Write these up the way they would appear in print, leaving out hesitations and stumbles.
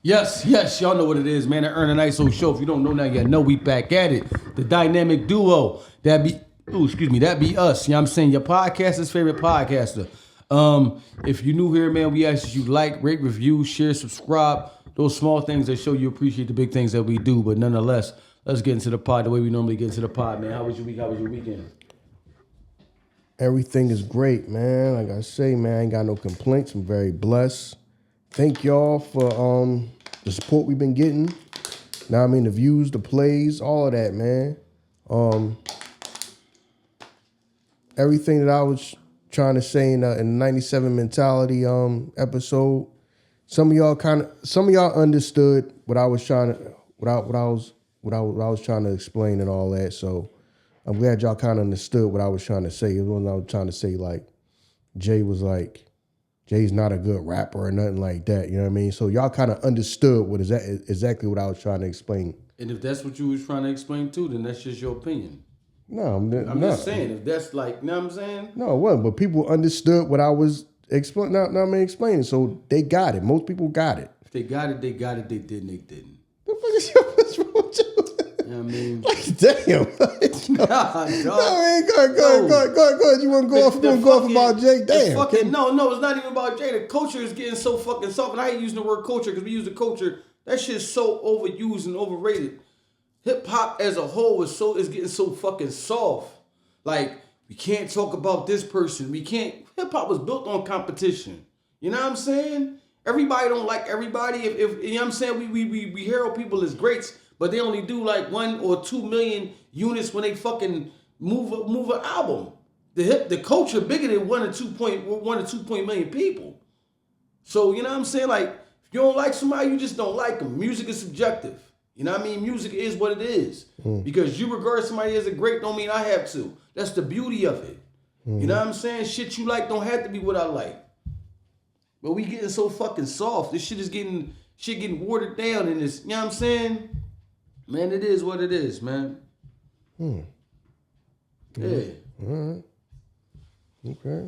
Yes, y'all know what it is, man. The Ern and Iso show. If you don't know now, you know we back at it. The dynamic duo. That be us. You know what I'm saying? Your podcaster's favorite podcaster. If you're new here, man, we ask that you like, rate, review, share, subscribe. Those small things that show you appreciate the big things that we do. But nonetheless, let's get into the pod the way we normally get into the pod, man. How was your week? How was your weekend? Everything is great, man. Like I say, man, I ain't got no complaints. I'm very blessed. Thank y'all for the support we've been getting. Now I mean the views, the plays, all of that, man. Everything that I was trying to say in the 97 mentality episode, some of y'all understood what I was trying to explain and all that. So I'm glad y'all kind of understood what I was trying to say. It wasn't I was trying to say like Jay's not a good rapper or nothing like that. You know what I mean? So y'all kind of understood exactly what I was trying to explain. And if that's what you was trying to explain too, then that's just your opinion. No, I'm just saying, if that's like, you know what I'm saying? No, it wasn't. But people understood what I was explaining. So they got it. Most people got it. If they got it, they got it. They didn't, they didn't. The fuck is what's wrong with you? You know what I mean? Like, damn. Nah, dog. Go ahead. You want to go off about Jay? Damn. No, it's not even about Jay. The culture is getting so fucking soft. And I hate using the word culture because we use the culture. That shit's so overused and overrated. Hip hop as a whole is getting so fucking soft. Like, we can't talk about this person. We can't. Hip hop was built on competition. You know what I'm saying? Everybody don't like everybody. If you know what I'm saying, we herald people as greats, but they only do like 1 or 2 million units when they fucking move an album. The culture bigger than 1 or 2 million people. So you know what I'm saying? Like, if you don't like somebody, you just don't like them. Music is subjective. You know what I mean? Music is what it is. Because you regard somebody as a great don't mean I have to. That's the beauty of it. You know what I'm saying? Shit you like don't have to be what I like. But we getting so fucking soft. This shit is getting watered down in this. You know what I'm saying? Man, it is what it is, man. Yeah. All right. Okay.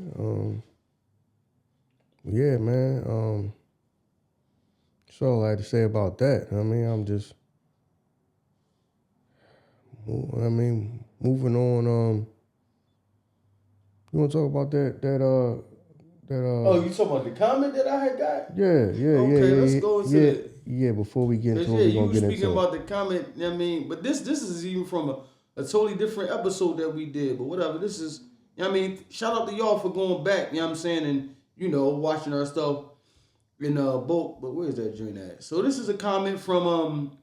Yeah, man. That's all I had to say about that. I mean, moving on. You want to talk about that? Oh, you talking about the comment that I had got? Yeah. Okay, let's go into it. Yeah, before we get into it, we're going to get into it. You speaking about the comment, you know what I mean? But this is even from a totally different episode that we did. But whatever, this is, you know what I mean? Shout out to y'all for going back, you know what I'm saying? And, you know, watching our stuff in both. But where's that joint at? So this is a comment from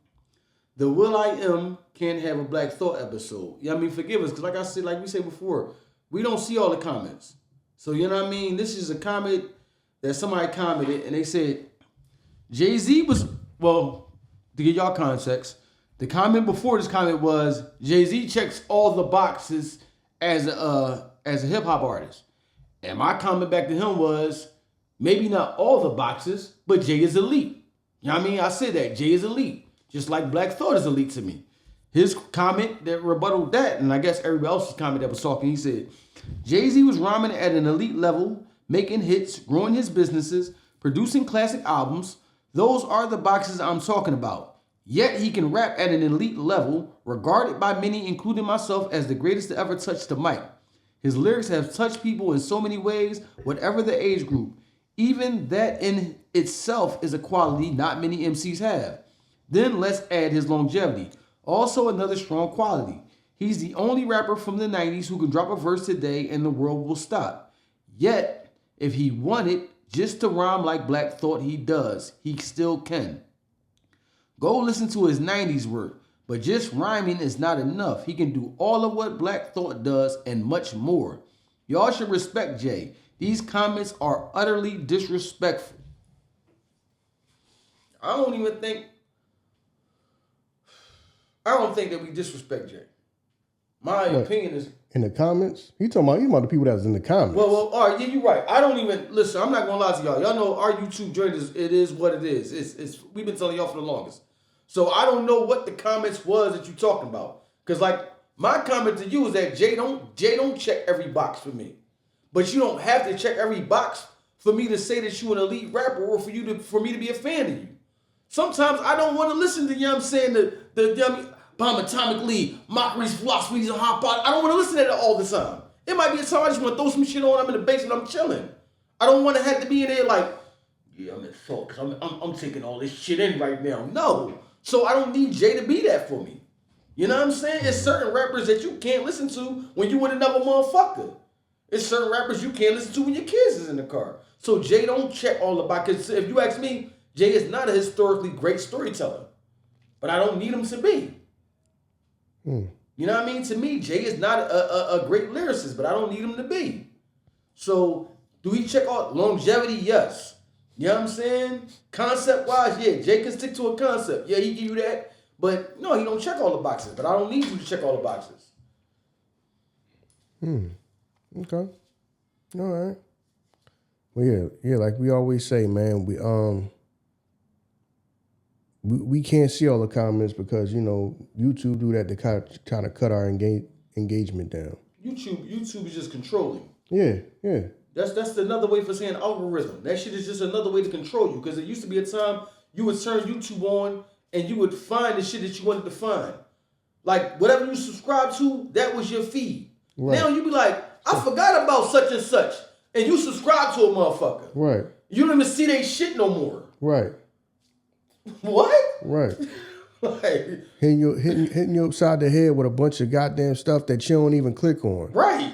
the Will I Am Can't Have a Black Thought episode. You know what I mean? Forgive us, because like we said before, we don't see all the comments. So, you know what I mean? This is a comment that somebody commented, and they said, Jay-Z was, well, to give y'all context, the comment before this comment was, Jay-Z checks all the boxes as a hip-hop artist. And my comment back to him was, maybe not all the boxes, but Jay is elite. You know what I mean? I said that. Jay is elite. Just like Black Thought is elite to me. His comment that rebutted that, and I guess everybody else's comment that was talking, he said, Jay-Z was rhyming at an elite level, making hits, growing his businesses, producing classic albums. Those are the boxes I'm talking about. Yet he can rap at an elite level, regarded by many, including myself, as the greatest to ever touch the mic. His lyrics have touched people in so many ways, whatever the age group. Even that in itself is a quality not many MCs have. Then let's add his longevity. Also another strong quality. He's the only rapper from the 90s who can drop a verse today and the world will stop. Yet, if he wanted just to rhyme like Black Thought he does, he still can. Go listen to his 90s work, but just rhyming is not enough. He can do all of what Black Thought does and much more. Y'all should respect Jay. These comments are utterly disrespectful. I don't think that we disrespect Jay. My opinion is in the comments. You talking about the people that was in the comments? Well, all right, yeah, you're right. I don't even listen. I'm not gonna lie to y'all. Y'all know our YouTube joint is what it is. It's we've been telling y'all for the longest. So I don't know what the comments was that you talking about. Cause like my comment to you is that Jay don't check every box for me, but you don't have to check every box for me to say that you an elite rapper or for me to be a fan of you. Sometimes I don't want to listen to, you know what I'm saying, the bomb atomically, mockeries, philosophies, and hot pot. I don't want to listen to that all the time. It might be a time I just want to throw some shit on. I'm in the basement, I'm chilling. I don't want to have to be in there like, yeah, I'm in thought because I'm taking all this shit in right now. No. So I don't need Jay to be that for me. You know what I'm saying? It's certain rappers that you can't listen to when you with another motherfucker. It's certain rappers you can't listen to when your kids is in the car. So Jay don't check all the boxes. If you ask me, Jay is not a historically great storyteller. But I don't need him to be. You know what I mean? To me, Jay is not a great lyricist, but I don't need him to be. So do he check all longevity? Yes. You know what I'm saying? Concept-wise, yeah, Jay can stick to a concept. Yeah, he give you that. But no, he don't check all the boxes. But I don't need you to check all the boxes. Okay. All right. Well, yeah, like we always say, man, we can't see all the comments because, you know, YouTube do that to kind of cut our engagement down. YouTube is just controlling. Yeah. That's another way for saying algorithm. That shit is just another way to control you. Because it used to be a time you would turn YouTube on and you would find the shit that you wanted to find. Like, whatever you subscribe to, that was your feed. Right. Now you be like, I forgot about such and such. And you subscribe to a motherfucker. Right. You don't even see they shit no more. Right. What? Right. Like, hitting you upside the head with a bunch of goddamn stuff that you don't even click on. Right.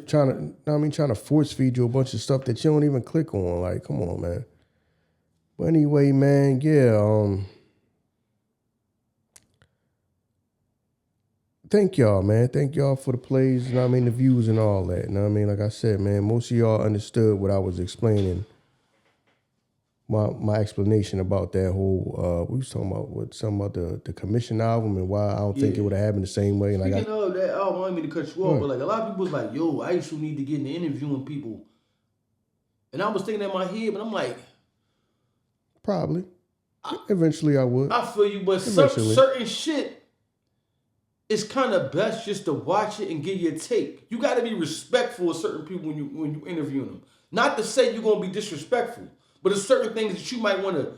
trying to force feed you a bunch of stuff that you don't even click on. Like, come on, man. But anyway, man, yeah, thank y'all, man. Thank y'all for the plays, you know what I mean, the views and all that. You know what I mean? Like I said, man, most of y'all understood what I was explaining. My explanation about that whole we was talking about something about the Commission album and why I don't think it would have happened the same way. And Speaking of that album, I don't mean to cut you off, but like a lot of people was like, yo, I used to need to get into interviewing people. And I was thinking in my head, but I'm like, probably. Eventually I would. I feel you, but certain shit, it's kind of best just to watch it and get your take. You got to be respectful of certain people when you interview them. Not to say you're going to be disrespectful, but there's certain things that you might want to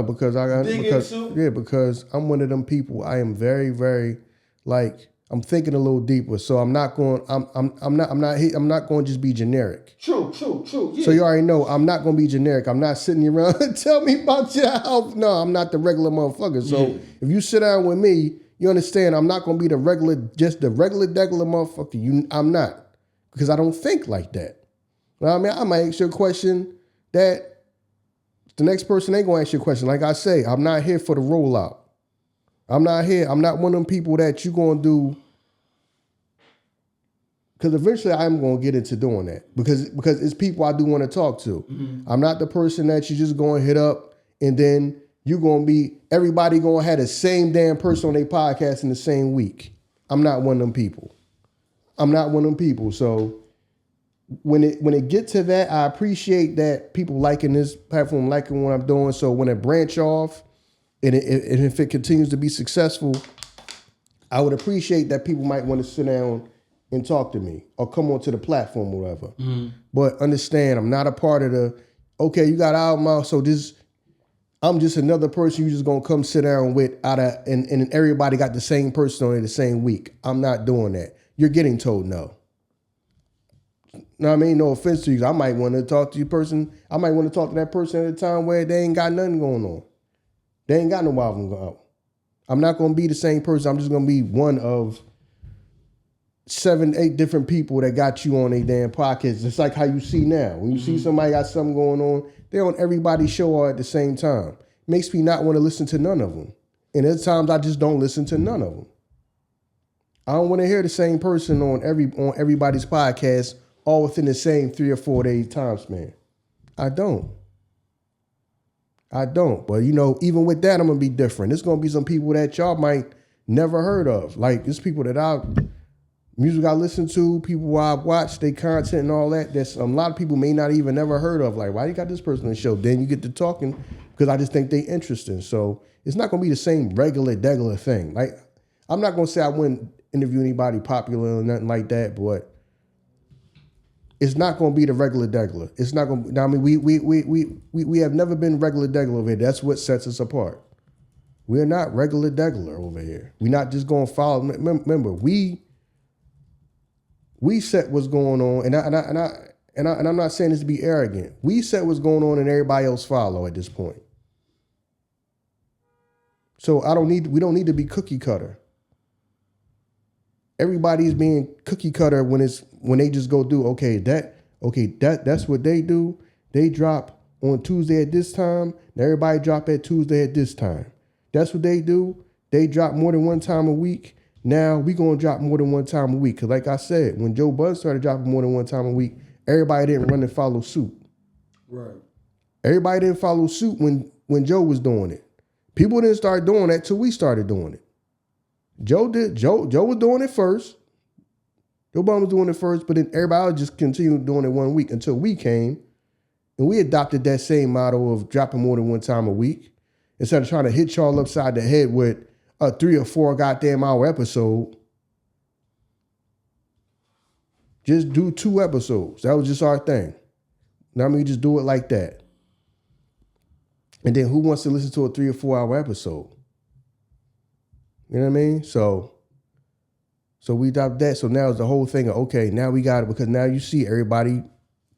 because I'm one of them people. I am very, very like I'm thinking a little deeper. So I'm not going to just be generic. True. Yeah. So you already know I'm not going to be generic. I'm not sitting around tell me about your health. No, I'm not the regular motherfucker. So if you sit down with me, you understand I'm not going to be the regular motherfucker. I'm not, because I don't think like that. You know what I mean? I might ask you a question that the next person ain't going to ask you a question. Like I say, I'm not here for the rollout. I'm not one of them people that you going to do, because eventually I'm going to get into doing that because it's people I do want to talk to. Mm-hmm. I'm not the person that you just going to hit up and then you're going to be, everybody going to have the same damn person on their podcast in the same week. I'm not one of them people. So when it gets to that, I appreciate that people liking this platform, liking what I'm doing. So when it branch off and if it continues to be successful, I would appreciate that people might want to sit down and talk to me or come onto the platform or whatever. Mm-hmm. But understand, I'm not a part of okay, you got an album out, so I'm just another person you just gonna come sit down with and everybody got the same person on it the same week. I'm not doing that. You're getting told no. No, I mean, no offense to you. I might want to talk to you person. I might want to talk to that person at a time where they ain't got nothing going on. They ain't got no album going out. I'm not going to be the same person. I'm just going to be one of 7, 8 different people that got you on a damn podcast. It's like how you see now. When you see somebody got something going on, they're on everybody's show all at the same time. Makes me not want to listen to none of them. And there's times I just don't listen to none of them. I don't want to hear the same person on everybody's podcast all within the same 3 or 4 day time span. I don't. But, even with that, I'm going to be different. There's going to be some people that y'all might never heard of. Like, there's people that music I listen to, people I watch, they content and all that. There's a lot of people may not even never heard of. Like, why you got this person on the show? Then you get to talking because I just think they interesting. So it's not going to be the same regular thing. Like, I'm not going to say I wouldn't interview anybody popular or nothing like that, but it's not going to be the regular degular. It's not going to, I mean, we have never been regular degular over here. That's what sets us apart. We're not regular degular over here. We're not just going to follow. Remember, we set what's going on, and I'm not saying this to be arrogant. We set what's going on and everybody else follow at this point. So we don't need to be cookie cutter. Everybody's being cookie cutter when they just go do that's what they do. They drop on Tuesday at this time, and everybody drop at Tuesday at this time. That's what they do. They drop more than one time a week. Now we gonna drop more than one time a week. Cause like I said, when Joe Budden started dropping more than one time a week, everybody didn't run and follow suit. Right. Everybody didn't follow suit when Joe was doing it. People didn't start doing that till we started doing it. Joe was doing it first. Joe Budden was doing it first, but then everybody else just continued doing it 1 week until we came, and we adopted that same model of dropping more than one time a week. Instead of trying to hit y'all upside the head with a 3 or 4 goddamn hour episode, just do 2 episodes. That was just our thing. Now we just do it like that. And then who wants to listen to a 3 or 4 hour episode? You know what I mean? So we dropped that. So now it's the whole thing of, okay, now we got it, because now you see everybody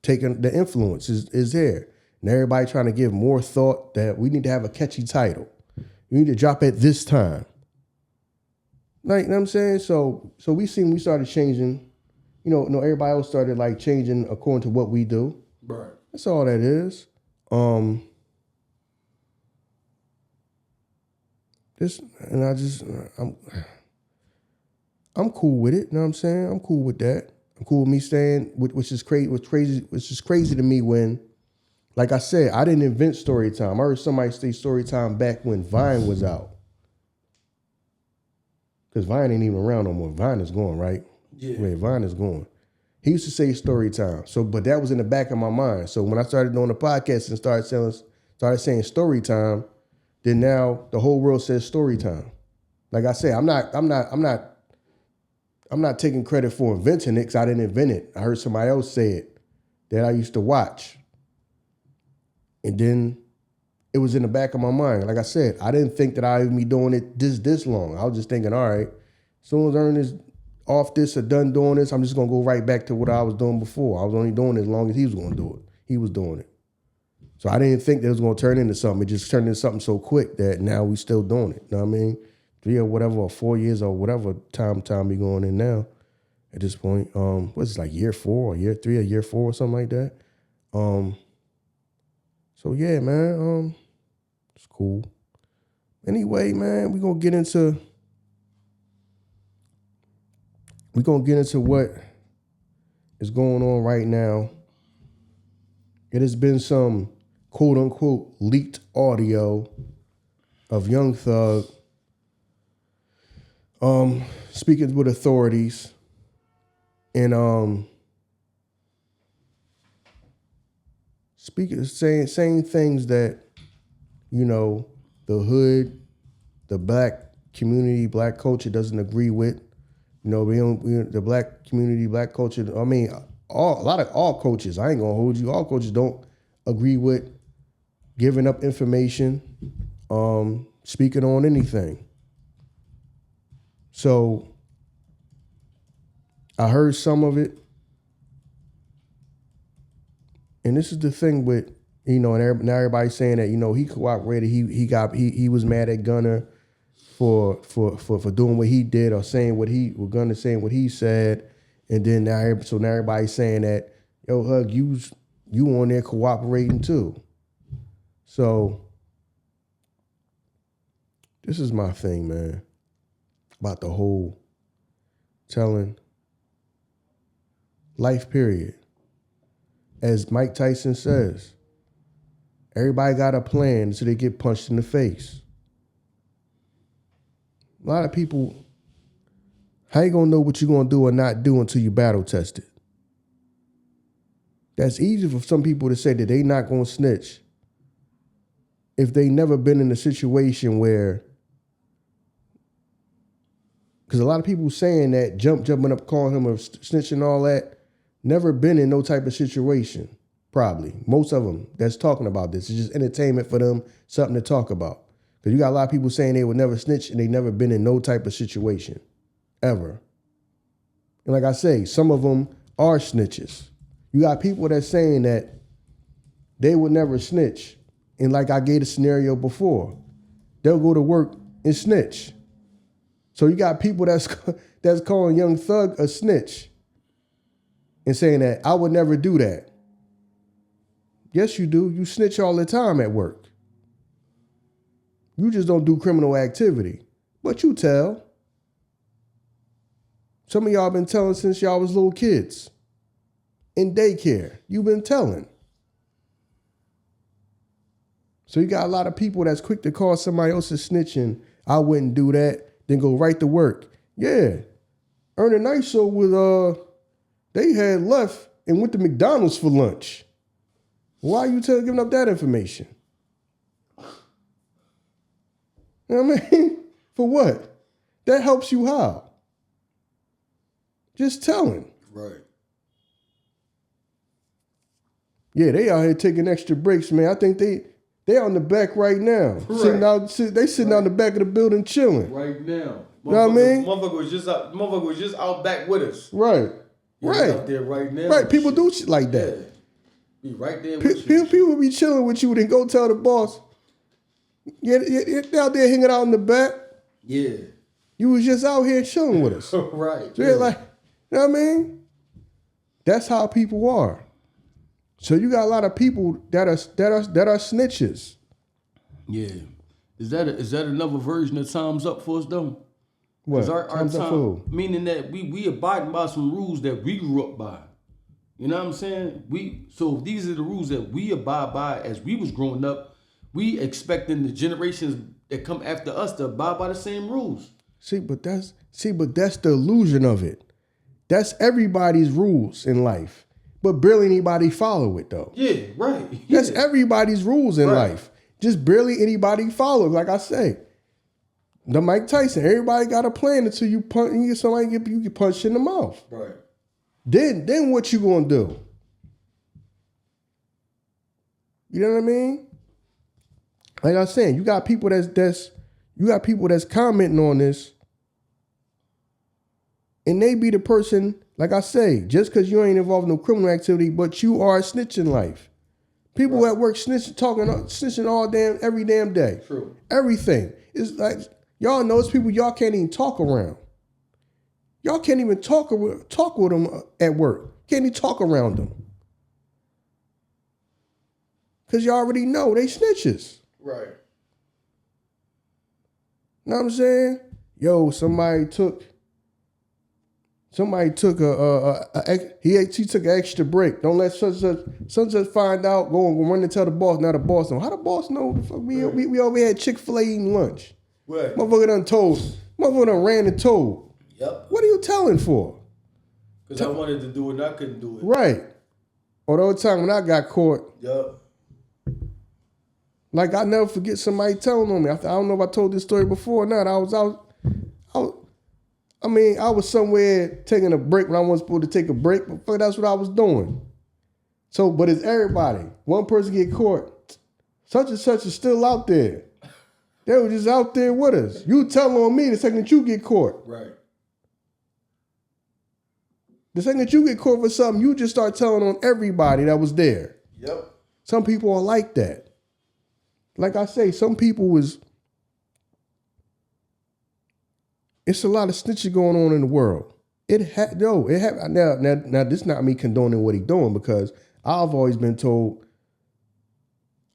taking the influence is there. And everybody trying to give more thought that we need to have a catchy title. You need to drop at this time. Like, you know what I'm saying? So we started changing, everybody else started like changing according to what we do. Right. That's all that is. I'm cool with it. You know what I'm saying? I'm cool with that. I'm cool with me staying, which is crazy to me when, like I said, I didn't invent story time. I heard somebody say story time back when Vine was out. Because Vine ain't even around no more. Vine is gone, right? Yeah. Wait, Vine is gone. He used to say story time. But that was in the back of my mind. So when I started doing the podcast and started saying story time, then now the whole world says story time. Like I said, I'm not taking credit for inventing it, because I didn't invent it. I heard somebody else say it that I used to watch. And then it was in the back of my mind. Like I said, I didn't think that I would be doing it this long. I was just thinking, all right, as soon as Ern is off this or done doing this, I'm just going to go right back to what I was doing before. I was only doing it as long as he was going to do it. He was doing it. So I didn't think that it was going to turn into something. It just turned into something so quick that now we still doing it. You know what I mean? 3 or whatever, or 4 years or whatever time we going in now at this point. What's it, like year 4 or year 3 or year 4 or something like that? So yeah, man, it's cool. Anyway, man, we're gonna get into what is going on right now. It has been some quote unquote leaked audio of Young Thug speaking with authorities and saying things that, the hood, the black community, black culture doesn't agree with. The black community, black culture, I mean, all coaches, I ain't gonna hold you, all coaches don't agree with giving up information, speaking on anything. So I heard some of it. And this is the thing with, and now everybody's saying that, he cooperated. He was mad at Gunner for doing what he did, or Gunner saying what he said. And then now everybody's saying that, yo, Hug, you on there cooperating too. So this is my thing, man, about the whole telling life period. As Mike Tyson says, everybody got a plan until they get punched in the face. A lot of people, how you gonna know what you're gonna do or not do until you battle tested? That's easy for some people to say that they not gonna snitch if they never been in a situation where, because a lot of people saying that jumping up, calling him a snitch and all that, never been in no type of situation. Probably. Most of them that's talking about this. It's just entertainment for them, something to talk about. Because you got a lot of people saying they would never snitch and they never been in no type of situation. Ever. And like I say, some of them are snitches. You got people that's saying that they would never snitch. And like I gave a scenario before, they'll go to work and snitch. So you got people that's calling Young Thug a snitch and saying that I would never do that. Yes, you do. You snitch all the time at work. You just don't do criminal activity. But you tell. Some of y'all been telling since y'all was little kids. In daycare, you've been telling. So you got a lot of people that's quick to call somebody else a snitching. I wouldn't do that. Then go right to work. Yeah. Ern and Iso with they had left and went to McDonald's for lunch. Why are you giving up that information? You know what I mean? For what? That helps you how? Just telling. Right. Yeah, they out here taking extra breaks, man. I think they on the back right now. Right. Sitting out the back of the building chilling. Right now. You know what I mean? Motherfucker was just out back with us. Right. Yeah, right. Out there right now. Right. People do shit like that. Yeah. Be right there with you. People be chilling with you, then go tell the boss. Yeah, they out there hanging out in the back. Yeah. You was just out here chilling with us. Right. So yeah. Like, you know what I mean? That's how people are. So you got a lot of people that are snitches. Yeah. Is that another version of time's up for us though? What? Our Time's up for who? Meaning that we abiding by some rules that we grew up by. You know what I'm saying? So if these are the rules that we abide by as we was growing up, we expecting the generations that come after us to abide by the same rules. But that's the illusion of it. That's everybody's rules in life. But barely anybody follow it though. Yeah, right. That's everybody's rules in life. Just barely anybody follow. Like I say, the Mike Tyson, everybody got a plan until you get punched in the mouth. Right. Then what you gonna do? You know what I mean? Like I was saying, you got people that's commenting on this, and they be the person, like I say, just because you ain't involved in no criminal activity, but you are snitching life. People at work snitching every damn day. True. Everything. It's like, y'all know it's people y'all can't even talk around. Y'all can't even talk with them at work. Can't even talk around them. Because y'all already know they snitches. Right. Know what I'm saying? Yo, somebody took he took an extra break. Don't let such find out. Go and run and tell the boss. Now the boss know. How the boss know? The fuck we over had Chick-fil-A eating lunch. Right. Motherfucker done ran and told. Yep. What are you telling for? Because I wanted to do it and I couldn't do it. Right. Or the other time when I got caught. Yep. Like I never forget somebody telling on me. I don't know if I told this story before or not. I was somewhere taking a break when I wasn't supposed to take a break, but that's what I was doing. So, but it's everybody. One person get caught. Such and such is still out there. They were just out there with us. You tell on me the second that you get caught. Right. The second that you get caught for something, you just start telling on everybody that was there. Yep. Some people are like that. Like I say, some people it's a lot of snitching going on in the world. Now this not me condoning what he's doing, because I've always been told,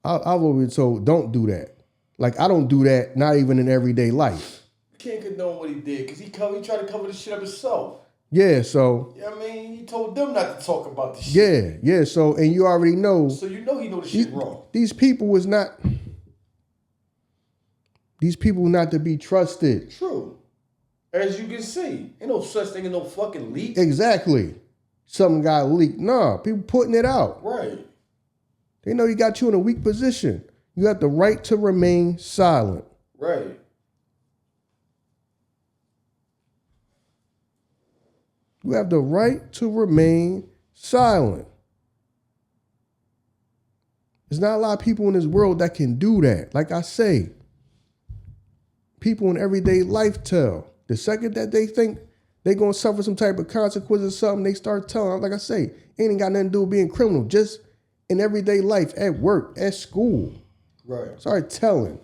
don't do that. Like I don't do that, not even in everyday life. You can't condone what he did because he tried to cover the shit up himself. Yeah, so. You know what I mean? He told them not to talk about the shit. Yeah, so, and you already know. So you know he know the shit wrong. These people not to be trusted. True. As you can see, ain't no such thing as no fucking leak. Exactly. Something got leaked. Nah, people putting it out. Right. They know you got you in a weak position. You got the right to remain silent. Right. You have the right to remain silent. There's not a lot of people in this world that can do that. Like I say, people in everyday life tell. The second that they think they're going to suffer some type of consequence or something, they start telling. Like I say, it ain't got nothing to do with being criminal. Just in everyday life, at work, at school. Right. Start telling.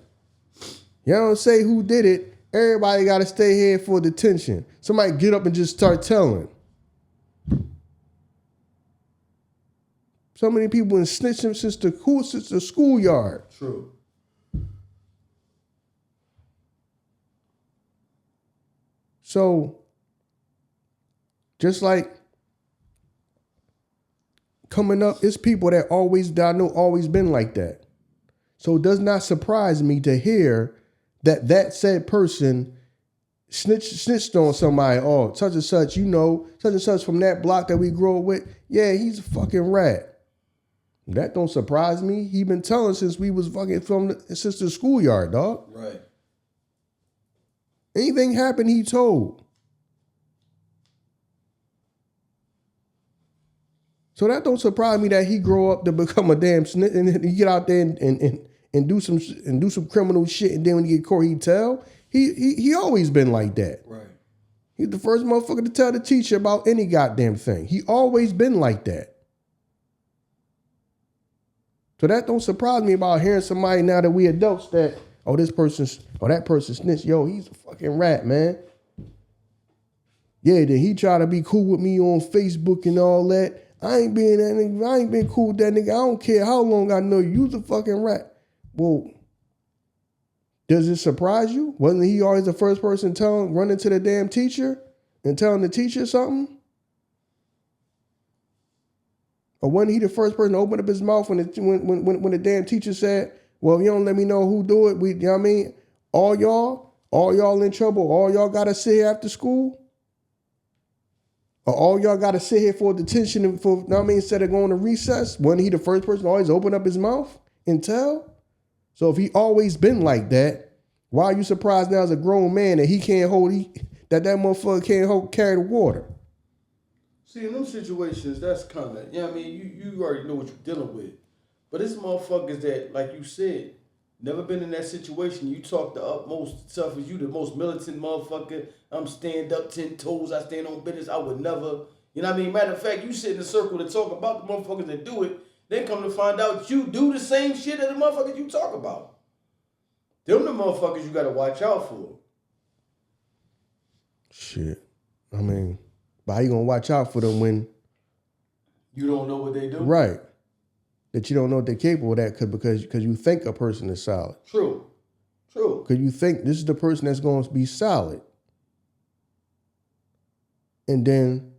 You don't say who did it. Everybody got to stay here for detention. Somebody get up and just start telling. So many people been snitching since the schoolyard. True. So, just like coming up, it's people that I know always been like that. So it does not surprise me to hear that said person snitched on somebody. Oh, such and such, such and such from that block that we grew up with. Yeah, he's a fucking rat. That don't surprise me. He been telling since we was fucking since the schoolyard, dog. Right. Anything happened, he told. So that don't surprise me that he grow up to become a damn snitch and he get out there and do some criminal shit, and then when he get caught, he tell. He always been like that. Right. He's the first motherfucker to tell the teacher about any goddamn thing. He always been like that. So that don't surprise me about hearing somebody now that we adults that, that person snitched. Yo, he's a fucking rat, man. Yeah, then he try to be cool with me on Facebook and all that. I ain't been cool with that nigga. I don't care how long I know you. You's a fucking rat. Well, does it surprise you? Wasn't he always the first person running to the damn teacher and telling the teacher something? Or wasn't he the first person to open up his mouth when the damn teacher said, well, if you don't let me know who do it, you know what I mean? All y'all in trouble, all y'all gotta sit here after school? Or all y'all gotta sit here for detention for, you know what I mean, instead of going to recess? Wasn't he the first person to always open up his mouth and tell? So if he always been like that, why are you surprised now as a grown man that that motherfucker can't carry the water? See, in those situations, that's kind of, you know what I mean? You already know what you're dealing with. But it's motherfuckers that, like you said, never been in that situation. You talk the utmost tough as you, the most militant motherfucker. I'm stand up 10 toes. I stand on business. I would never, you know what I mean? Matter of fact, you sit in a circle to talk about the motherfuckers that do it. Then come to find out you do the same shit that the motherfuckers you talk about. Them the motherfuckers you got to watch out for. Shit. I mean, but how you going to watch out for them when you don't know what they do? Right. That you don't know what they're capable of that because you think a person is solid. True. Because you think this is the person that's going to be solid. And then,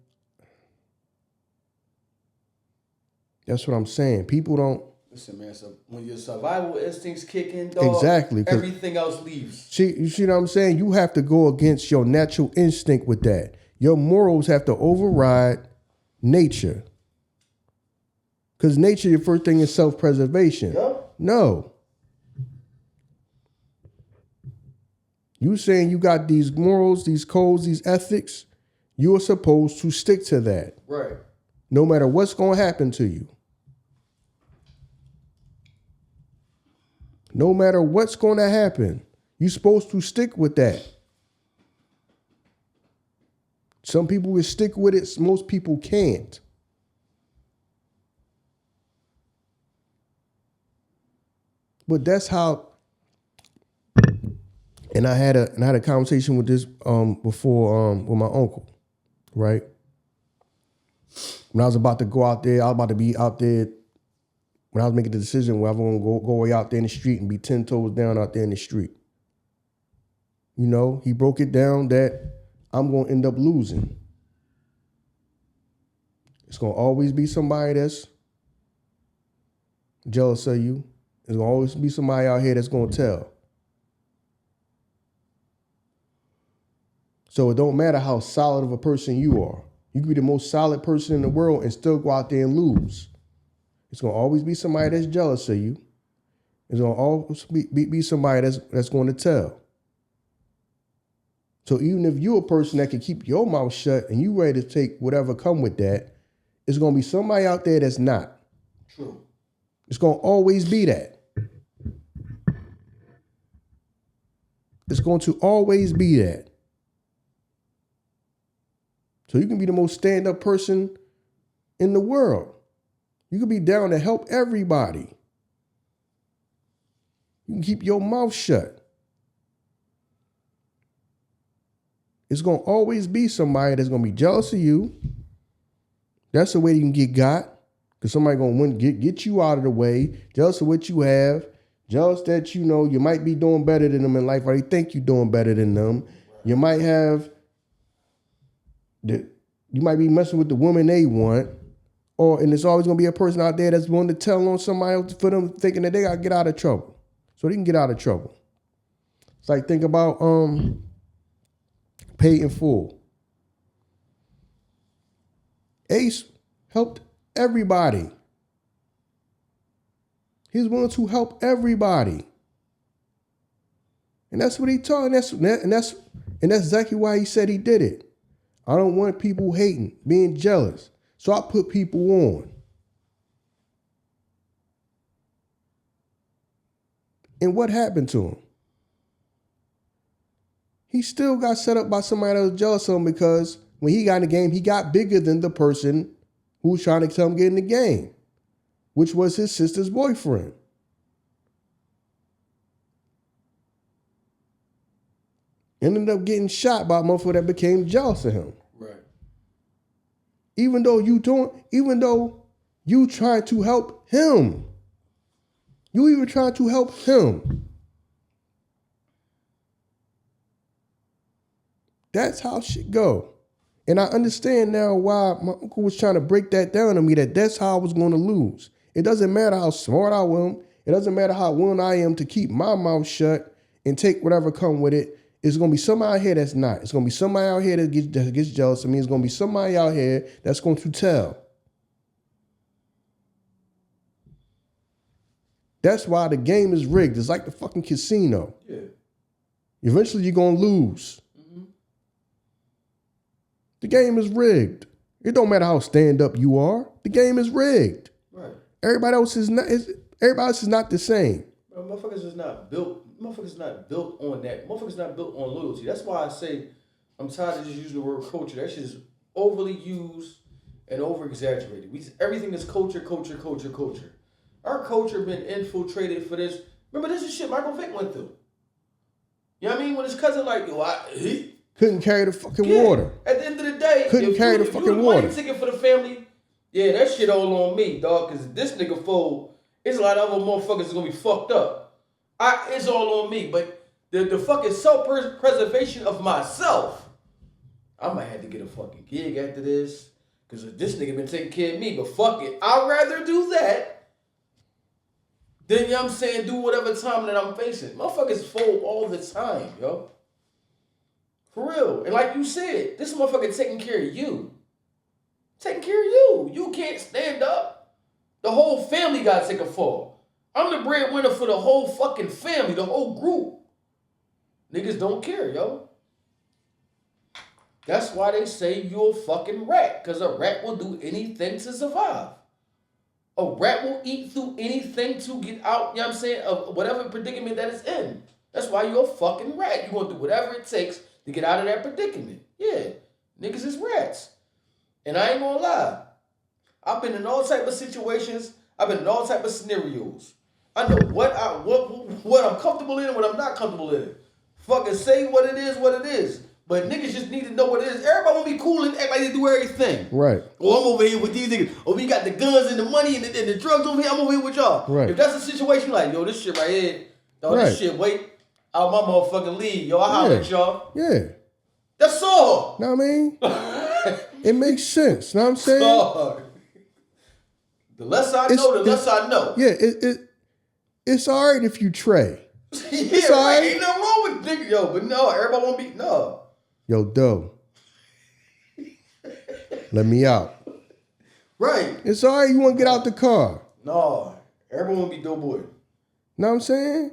that's what I'm saying. People don't. Listen, man, so when your survival instincts kick in, dog, exactly, everything else leaves. You see what I'm saying? You have to go against your natural instinct with that. Your morals have to override nature. Because nature, your first thing is self-preservation. Yep. No. You saying you got these morals, these codes, these ethics, you are supposed to stick to that. Right. No matter what's going to happen to you. No matter what's going to happen, you're supposed to stick with that. Some people will stick with it, most people can't. But that's how. And I had a conversation with this before with my uncle, right? When I was about to go out there, I was about to be out there. When I was making the decision where I was going to go way out there in the street and be 10 toes down out there in the street. You know, he broke it down that I'm going to end up losing. It's going to always be somebody that's jealous of you. There's going to always be somebody out here that's going to tell. So it don't matter how solid of a person you are. You can be the most solid person in the world and still go out there and lose. It's going to always be somebody that's jealous of you. It's going to always be somebody that's going to tell. So even if you're a person that can keep your mouth shut and you ready to take whatever come with that, it's going to be somebody out there that's not. True. It's going to always be that. It's going to always be that. So you can be the most stand-up person in the world. You can be down to help everybody. You can keep your mouth shut. It's going to always be somebody that's going to be jealous of you. That's the way you can get got. Because somebody going to get you out of the way. Jealous of what you have. Jealous that, you know, you might be doing better than them in life, or they think you're doing better than them. You might have, you might be messing with the woman they want. And there's always going to be a person out there that's willing to tell on somebody else for them thinking that they got to get out of trouble. So they can get out of trouble. It's like, think about Paid in Full. Ace helped everybody. He's willing to help everybody. And that's what he taught. And that's exactly why he said he did it. I don't want people hating, being jealous. So I put people on. And what happened to him? He still got set up by somebody that was jealous of him, because when he got in the game, he got bigger than the person who was trying to tell him to get in the game, which was his sister's boyfriend. Ended up getting shot by a motherfucker that became jealous of him. Right. Even though you trying to help him. You even trying to help him. That's how shit go. And I understand now why my uncle was trying to break that down to me, that's how I was going to lose. It doesn't matter how smart I am. It doesn't matter how willing I am to keep my mouth shut and take whatever come with it. It's going to be somebody out here that's not. It's going to be somebody out here that gets jealous of me. It's going to be somebody out here that's going to tell. That's why the game is rigged. It's like the fucking casino. Yeah. Eventually you're going to lose. Mm-hmm. The game is rigged. It don't matter how stand up you are. The game is rigged. Right. Everybody else is not the same. Bro, motherfuckers is not built on that. Motherfuckers not built on loyalty. That's why I say I'm tired of just using the word culture. That shit is overly used and over exaggerated. Everything is culture. Our culture been infiltrated for this. Remember, this is shit Michael Vick went through. You know what I mean? When his cousin he couldn't carry the fucking water. At the end of the day, couldn't carry the fucking water. Money ticket for the family, yeah, that shit all on me, dog. Cause this nigga fold, it's a lot of other motherfuckers that's gonna be fucked up. It's all on me. But the fucking self-preservation of myself, I might have to get a fucking gig after this. Cause this nigga been taking care of me. But fuck it, I'd rather do that than, you know what I'm saying, do whatever time that I'm facing. Motherfuckers fold all the time, yo. For real. And like you said, this motherfucker taking care of you. Taking care of you. You can't stand up. The whole family got to take a fall. I'm the breadwinner for the whole fucking family, the whole group. Niggas don't care, yo. That's why they say you're a fucking rat. Because a rat will do anything to survive. A rat will eat through anything to get out, you know what I'm saying, of whatever predicament that it's in. That's why you're a fucking rat. You're going to do whatever it takes to get out of that predicament. Yeah, niggas is rats. And I ain't going to lie. I've been in all type of situations. I've been in all type of scenarios. I know what I'm comfortable in and what I'm not comfortable in. Fucking say what it is. But niggas just need to know what it is. Everybody want to be cool and act like they do everything. Right. Oh, I'm over here with these niggas. Oh, we got the guns and the money and the drugs over here. I'm over here with y'all. Right. If that's a situation like, yo, this shit right here, this shit, wait, out my motherfucking league. Yo, I holler at y'all. Yeah. That's all. Know what I mean? It makes sense. Know what I'm saying? The less I know, the less I know. Yeah, it's all right if you tray. Yeah, right. Ain't nothing wrong with niggas. Yo, but no, everybody want to be, no. Yo, Doe. Let me out. Right. It's all right, you want to get out the car. No, everyone want to be dope boy. Know what I'm saying?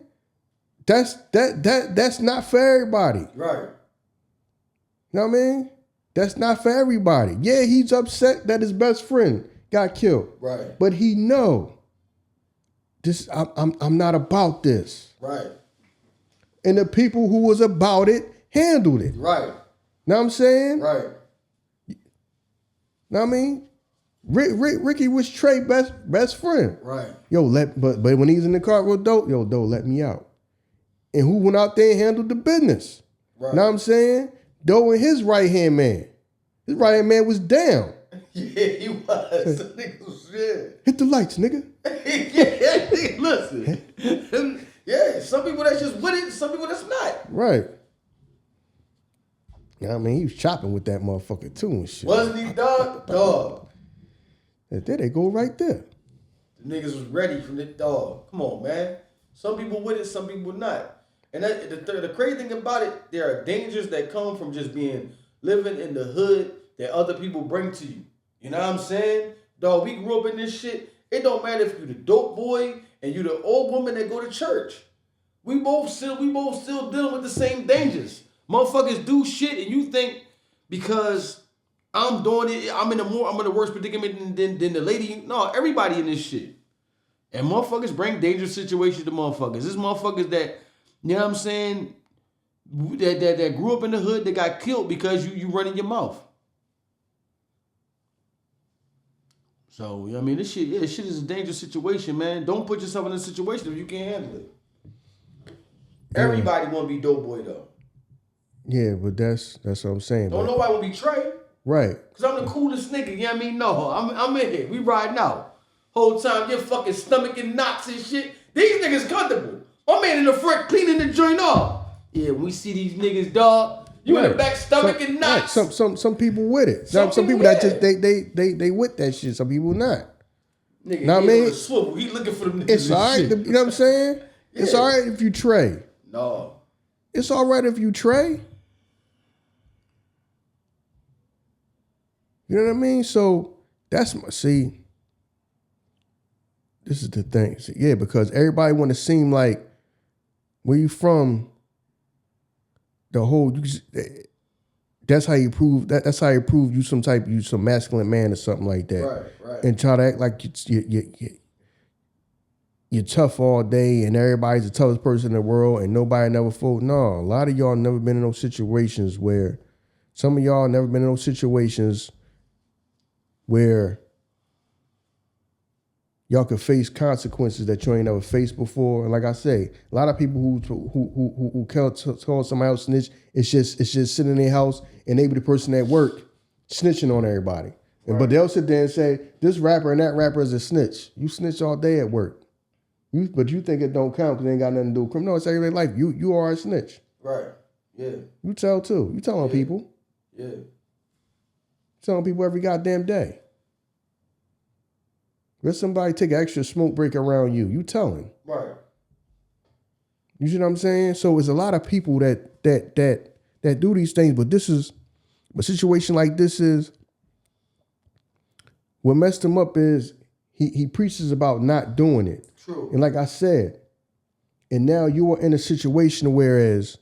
That's not for everybody. Right. Know what I mean? That's not for everybody. Yeah, he's upset that his best friend got killed. Right. But he know this. I'm not about this. Right. And the people who was about it handled it. Right. Know what I'm saying? Right. Know what I mean? Ricky was Trey's best friend. Right. Yo, but when he's in the car with Doe, let me out. And who went out there and handled the business? Right. Know what I'm saying? Doe and his right hand man. His right hand man was down. Yeah, he was. Hit the lights, nigga. Yeah, listen. Yeah, some people that's just with it, some people that's not. Right. You know what I mean? He was chopping with that motherfucker too and shit. Wasn't he, dog? Dog. There they go right there. The niggas was ready from the dog. Come on, man. Some people with it, some people not. And the crazy thing about it, there are dangers that come from just living in the hood that other people bring to you. You know what I'm saying? Dog, we grew up in this shit. It don't matter if you the dope boy and you the old woman that go to church. We both still dealing with the same dangers. Motherfuckers do shit and you think because I'm doing it, I'm in a worse predicament than the lady. No, everybody in this shit. And motherfuckers bring dangerous situations to motherfuckers. This motherfuckers that, you know what I'm saying, that grew up in the hood that got killed because you running your mouth. So, you know what I mean? This shit is a dangerous situation, man. Don't put yourself in a situation if you can't handle it. Everybody want to be dope boy, though. Yeah, but that's what I'm saying. Don't nobody want to be Trey. Right. Because I'm the coolest nigga, you know what I mean? No, I'm in here. We riding out. Whole time, your fucking stomach and knots and shit. These niggas comfortable. My man in the front cleaning the joint off. Yeah, when we see these niggas, dog, you in the back stomach and knots. Right. Some people with it. Some people that just they with that shit. Some people not. Nigga, know what I mean? Swivel. He looking for them niggas. It's all right. You know what I'm saying? Yeah. It's all right if you Trey. No. It's all right if you Trey. You know what I mean? So that's see. This is the thing. See, yeah, because everybody want to seem like where you from. The whole that's how you prove that's how you prove you some masculine man or something like that. Right. And try to act like you're tough all day and everybody's the toughest person in the world and nobody never fought. No, a lot of y'all never been in those situations where some of y'all never been in those situations where y'all could face consequences that you ain't never faced before. And like I say, a lot of people who call somebody else snitch, it's just sitting in their house and they be the person at work snitching on everybody. Right. But they'll sit there and say, this rapper and that rapper is a snitch. You snitch all day at work. But you think it don't count because it ain't got nothing to do with criminal. No, it's everyday life. You are a snitch. Right. Yeah. You tell too. You telling people. Yeah. Telling people every goddamn day. Let somebody take an extra smoke break around you. You telling. Right. You see what I'm saying? So it's a lot of people that do these things, but this is a situation like this is what messed him up is he preaches about not doing it. True. And like I said, and now you are in a situation whereas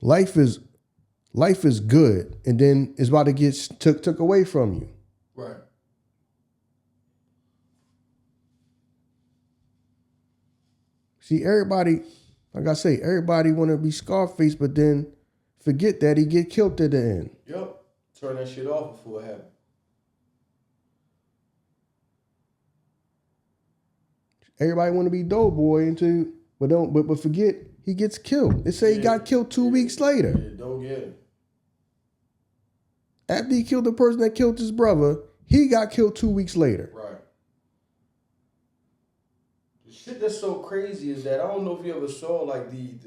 life is good, and then it's about to get took away from you. Right. See, everybody, like I say, everybody want to be Scarface, but then forget that he get killed at the end. Yep. Turn that shit off before it happened. Everybody want to be Doughboy but forget he gets killed. They say he got killed 2 weeks later. Yeah, don't get it. After he killed the person that killed his brother, he got killed 2 weeks later. Right. The shit that's so crazy is that I don't know if you ever saw like the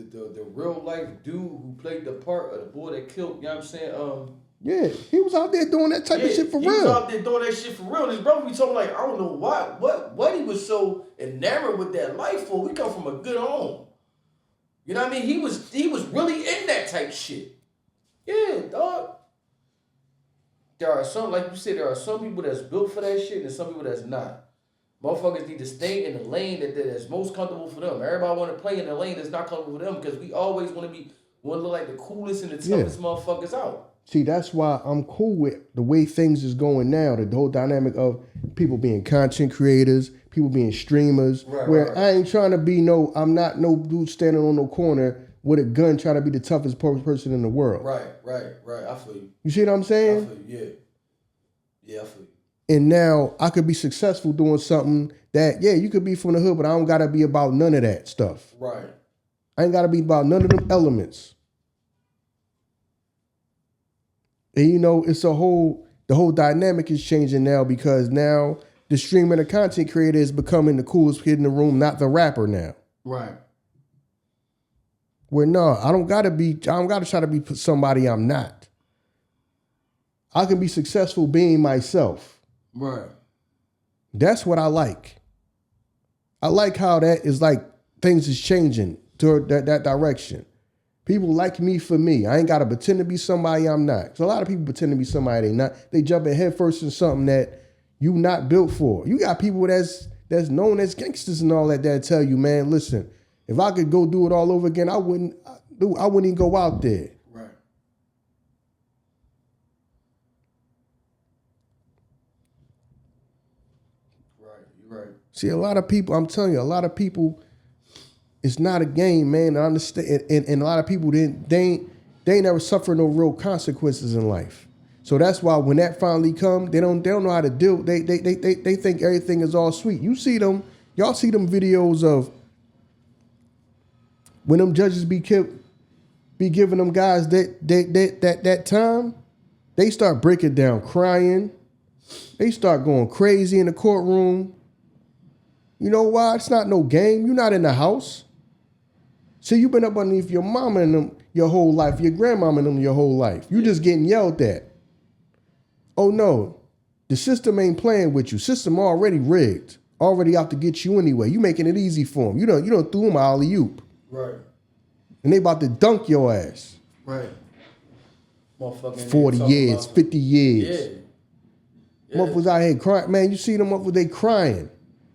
real life dude who played the part of the boy that killed, you know what I'm saying? Yeah, he was out there doing that type of shit for real. He was out there doing that shit for real. And his brother be talking like, I don't know what he was so enamored with that life for. We come from a good home. You know what I mean? He was really in that type shit. Yeah, dog. There are some, like you said, there are some people that's built for that shit and some people that's not. Motherfuckers need to stay in the lane that's most comfortable for them. Everybody want to play in the lane that's not comfortable for them because we always want to look like the coolest and the toughest motherfuckers out. See, that's why I'm cool with the way things is going now. The whole dynamic of people being content creators, people being streamers. Where I ain't trying to be I'm not no dude standing on no corner with a gun trying to be the toughest person in the world. Right. I feel you. You see what I'm saying? I feel you, yeah, I feel you. And now I could be successful doing something that, you could be from the hood, but I don't got to be about none of that stuff. Right. I ain't got to be about none of them elements. And it's the whole dynamic is changing now because now the streamer and the content creator is becoming the coolest kid in the room, not the rapper now. Right. Where I don't gotta try to be somebody I'm not. I can be successful being myself. Right. That's what I like. I like how that is like things is changing toward that direction. People like me for me. I ain't got to pretend to be somebody I'm not. Because a lot of people pretend to be somebody they not. They jump in head first in something that you not built for. You got people that's known as gangsters and all that tell you, man, listen, if I could go do it all over again, I wouldn't even go out there. Right. You're right. See, a lot of people, I'm telling you, it's not a game, man. I understand, and a lot of people they ain't never suffered no real consequences in life. So that's why when that finally come, they don't know how to deal. They think everything is all sweet. Y'all see them videos of when them judges be giving them guys that time, they start breaking down, crying. They start going crazy in the courtroom. You know why? It's not no game. You're not in the house. See, you've been up underneath your mama and them your whole life, your grandmama and them your whole life. You just getting yelled at. Oh no, the system ain't playing with you. System already rigged, already out to get you anyway. You making it easy for them. You don't threw them alley-oop. Right. And they about to dunk your ass. Right. 40 years, 50 years. Yeah. Motherfuckers out here crying. Man, you see them motherfuckers, they crying.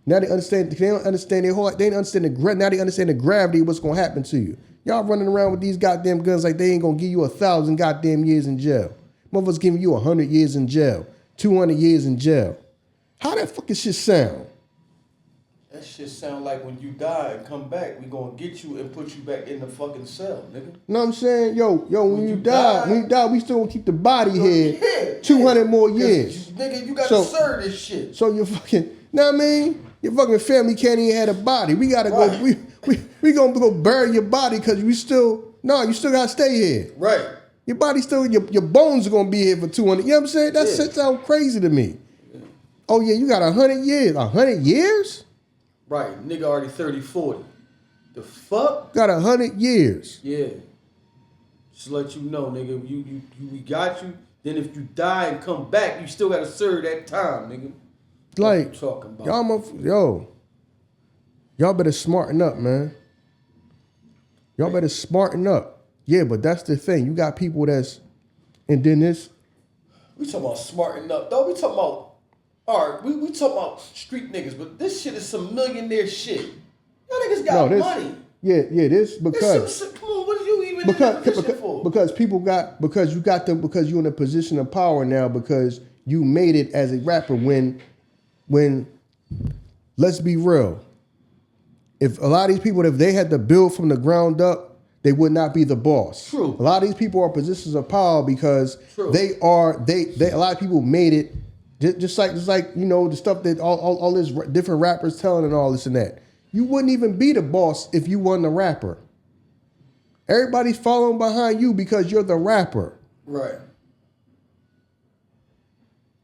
Now they understand, they don't understand their whole, they didn't understand now they understand the gravity of what's gonna happen to you. Y'all running around with these goddamn guns like they ain't gonna give you 1,000 goddamn years in jail. Motherfuckers giving you 100 years in jail, 200 years in jail. How that fucking shit sound? That shit sound like when you die and come back, we gonna get you and put you back in the fucking cell, nigga. Know what I'm saying? Yo, when you die, we still gonna keep the body here 200 more years. Nigga, you gotta serve this shit. So you fucking, know what I mean? Your fucking family can't even have a body. We gotta go, we gonna go bury your body because you still gotta stay here. Right. Your body still, your bones are gonna be here for 200. You know what I'm saying? That shit sound crazy to me. Yeah. Oh yeah, you got 100 years. 100 years? Right. Nigga already 30, 40. The fuck? Got 100 years. Yeah. Just let you know, nigga. We got you. Then if you die and come back, you still gotta serve that time, nigga. Like, what you talking about? Y'all better smarten up, man. Y'all better smarten up. Yeah, but that's the thing. You got people and then this. We talking about smarten up, though. We talking about, all right, we talking about street niggas, but this shit is some millionaire shit. Y'all niggas got money. Yeah, this because. Come on, what are you even in a position for? Because you're in a position of power now because you made it as a rapper when let's be real. If a lot of these people, if they had to build from the ground up, they would not be the boss. True. A lot of these people are positions of power because a lot of people made it just like the stuff that all this different rappers telling and all this and that. You wouldn't even be the boss if you weren't the rapper. Everybody's following behind you because you're the rapper. Right.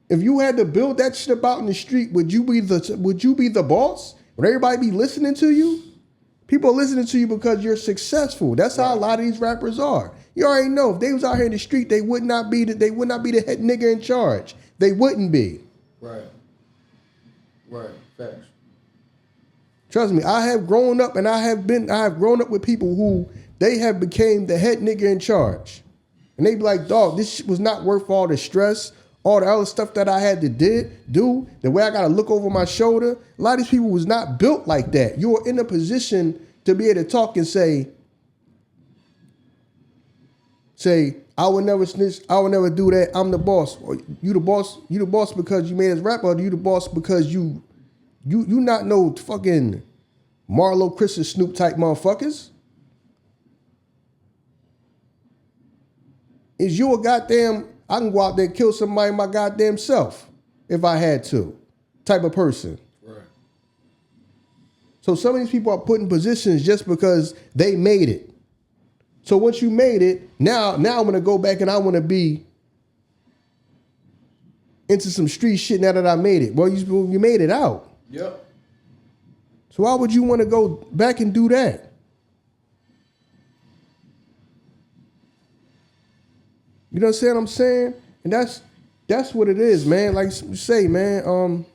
If you had to build that shit about in the street, would you be the boss? Would everybody be listening to you? People are listening to you because you're successful. That's how a lot of these rappers are. You already know if they was out here in the street, they would not be the head nigga in charge. They wouldn't be. Right. Facts. Trust me, I have grown up with people who they have became the head nigga in charge. And they be like, dog, this shit was not worth all the stress, all the other stuff that I had to do, the way I got to look over my shoulder. A lot of these people was not built like that. You are in a position to be able to talk and say, I would never snitch. I would never do that. I'm the boss. Or you the boss. You the boss because you made us rap, or you the boss because you not no fucking Marlo, Chris, and Snoop type motherfuckers. Is you a goddamn? I can go out there and kill somebody my goddamn self if I had to, type of person. Right. So some of these people are put in positions just because they made it. So once you made it, now I'm gonna go back and I want to be into some street shit now that I made it. Well, you made it out. Yep. So why would you want to go back and do that? You know what I'm saying? And that's what it is, man. Like you say, man.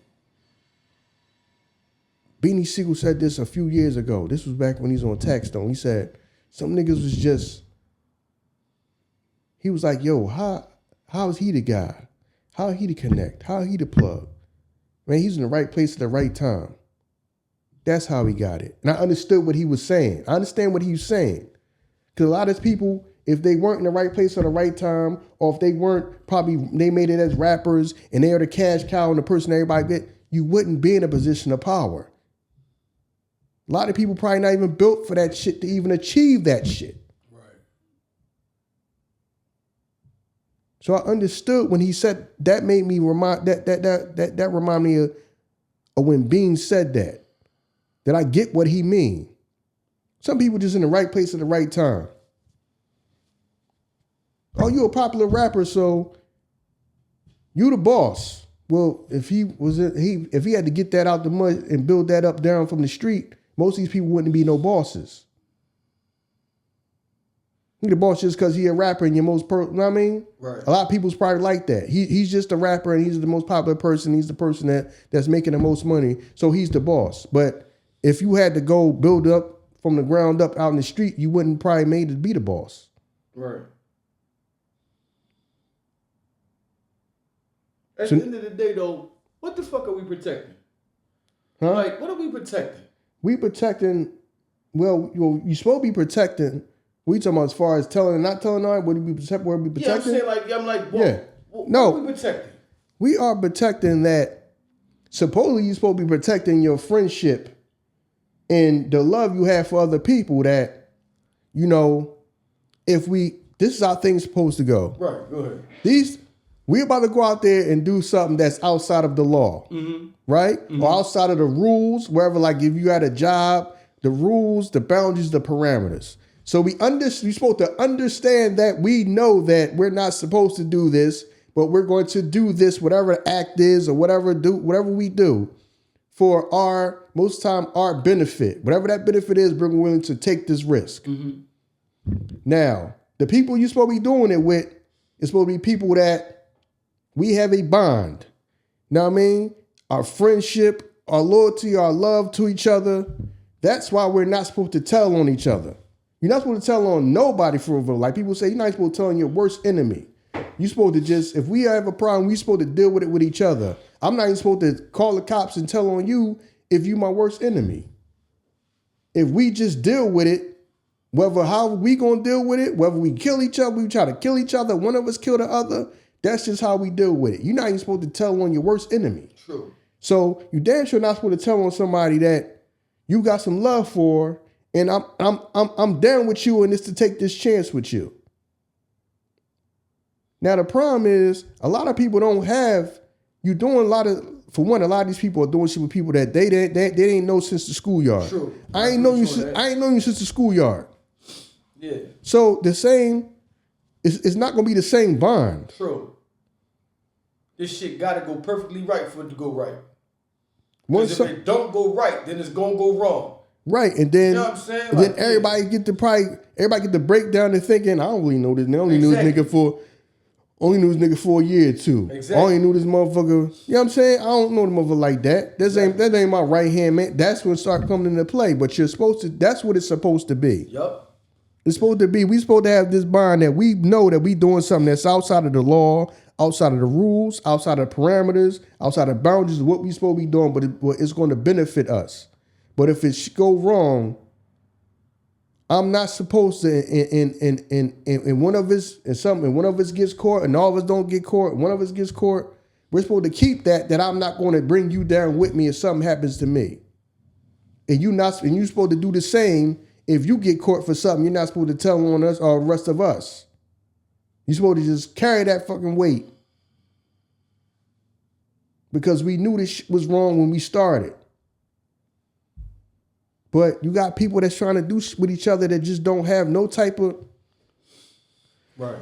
Beanie Siegel said this a few years ago. This was back when he was on Taxstone. He said some niggas was just. He was like, "Yo, how is he the guy? How he the connect? How he the plug? Man, he's in the right place at the right time." That's how he got it. And I understood what he was saying. I understand what he was saying. Because a lot of people, if they weren't in the right place at the right time, or if they weren't, probably they made it as rappers and they are the cash cow and the person everybody get, you wouldn't be in a position of power. A lot of people probably not even built for that shit to even achieve that shit. Right. So I understood when he said that made me remind that remind me of when Bean said that I get what he mean. Some people just in the right place at the right time. Oh, you a popular rapper, so you the boss. Well, if he had to get that out the mud and build that up down from the street, most of these people wouldn't be no bosses. He the boss just because he a rapper and you're most you know what I mean? Right. A lot of people's probably like that. He's just a rapper and he's the most popular person. He's the person that's making the most money, so he's the boss. But if you had to go build up from the ground up out in the street, you wouldn't probably made to be the boss. Right. At the end of the day, though, what the fuck are we protecting? Huh? Like, what are we protecting? We protecting, well, you're supposed to be protecting. We talking about as far as telling and not telling, what do we protect? What are we protecting? Yeah, I'm like, well, yeah. What No. are we protecting? We are protecting that. Supposedly you're supposed to be protecting your friendship and the love you have for other people that, you know, this is how things supposed to go. Right, go ahead. We're about to go out there and do something that's outside of the law, right? Mm-hmm. Or outside of the rules, wherever, like if you had a job, the rules, the boundaries, the parameters. So we're supposed to understand that we know that we're not supposed to do this, but we're going to do this, whatever the act is or whatever we do for most of the time, our benefit. Whatever that benefit is, we're willing to take this risk. Mm-hmm. Now, the people you're supposed to be doing it with is supposed to be people that we have a bond. Know what I mean? Our friendship, our loyalty, our love to each other. That's why we're not supposed to tell on each other. You're not supposed to tell on nobody for real. Like people say, you're not supposed to tell on your worst enemy. You're supposed to just, if we have a problem, we're supposed to deal with it with each other. I'm not even supposed to call the cops and tell on you if you're my worst enemy. If we just deal with it, how we gonna deal with it, whether we kill each other, we try to kill each other, one of us kill the other, that's just how we deal with it. You're not even supposed to tell on your worst enemy. True. So you damn sure not supposed to tell on somebody that you got some love for, and I'm down with you and this to take this chance with you. Now the problem is a lot of people don't have. You doing a lot of these people are doing shit with people that they ain't know since the schoolyard. True. I ain't known you since the schoolyard. Yeah. So the same, it's not gonna be the same bond. True. This shit gotta go perfectly right for it to go right. Because if it don't go right, then it's gonna go wrong. Right, and then, you know what I'm saying? And then everybody get the breakdown and thinking, I don't really know this. I only knew this nigga for a year or two. Exactly. I only knew this motherfucker. You know what I'm saying? I don't know the motherfucker like that. That ain't my right hand man. That's when it start coming into play. But you're supposed to. That's what it's supposed to be. Yup. It's supposed to be. We supposed to have this bond that we know that we doing something that's outside of the law, outside of the rules, outside of the parameters, outside of the boundaries of what we supposed to be doing. But it's going to benefit us. But if it go wrong, I'm not supposed to in one of us and one of us gets caught and all of us don't get caught, one of us gets caught. We're supposed to keep that I'm not going to bring you down with me if something happens to me. And you're supposed to do the same. If you get caught for something, you're not supposed to tell on us or the rest of us. You're supposed to just carry that fucking weight. Because we knew this shit was wrong when we started. But you got people that's trying to do shit with each other that just don't have no type of... Right.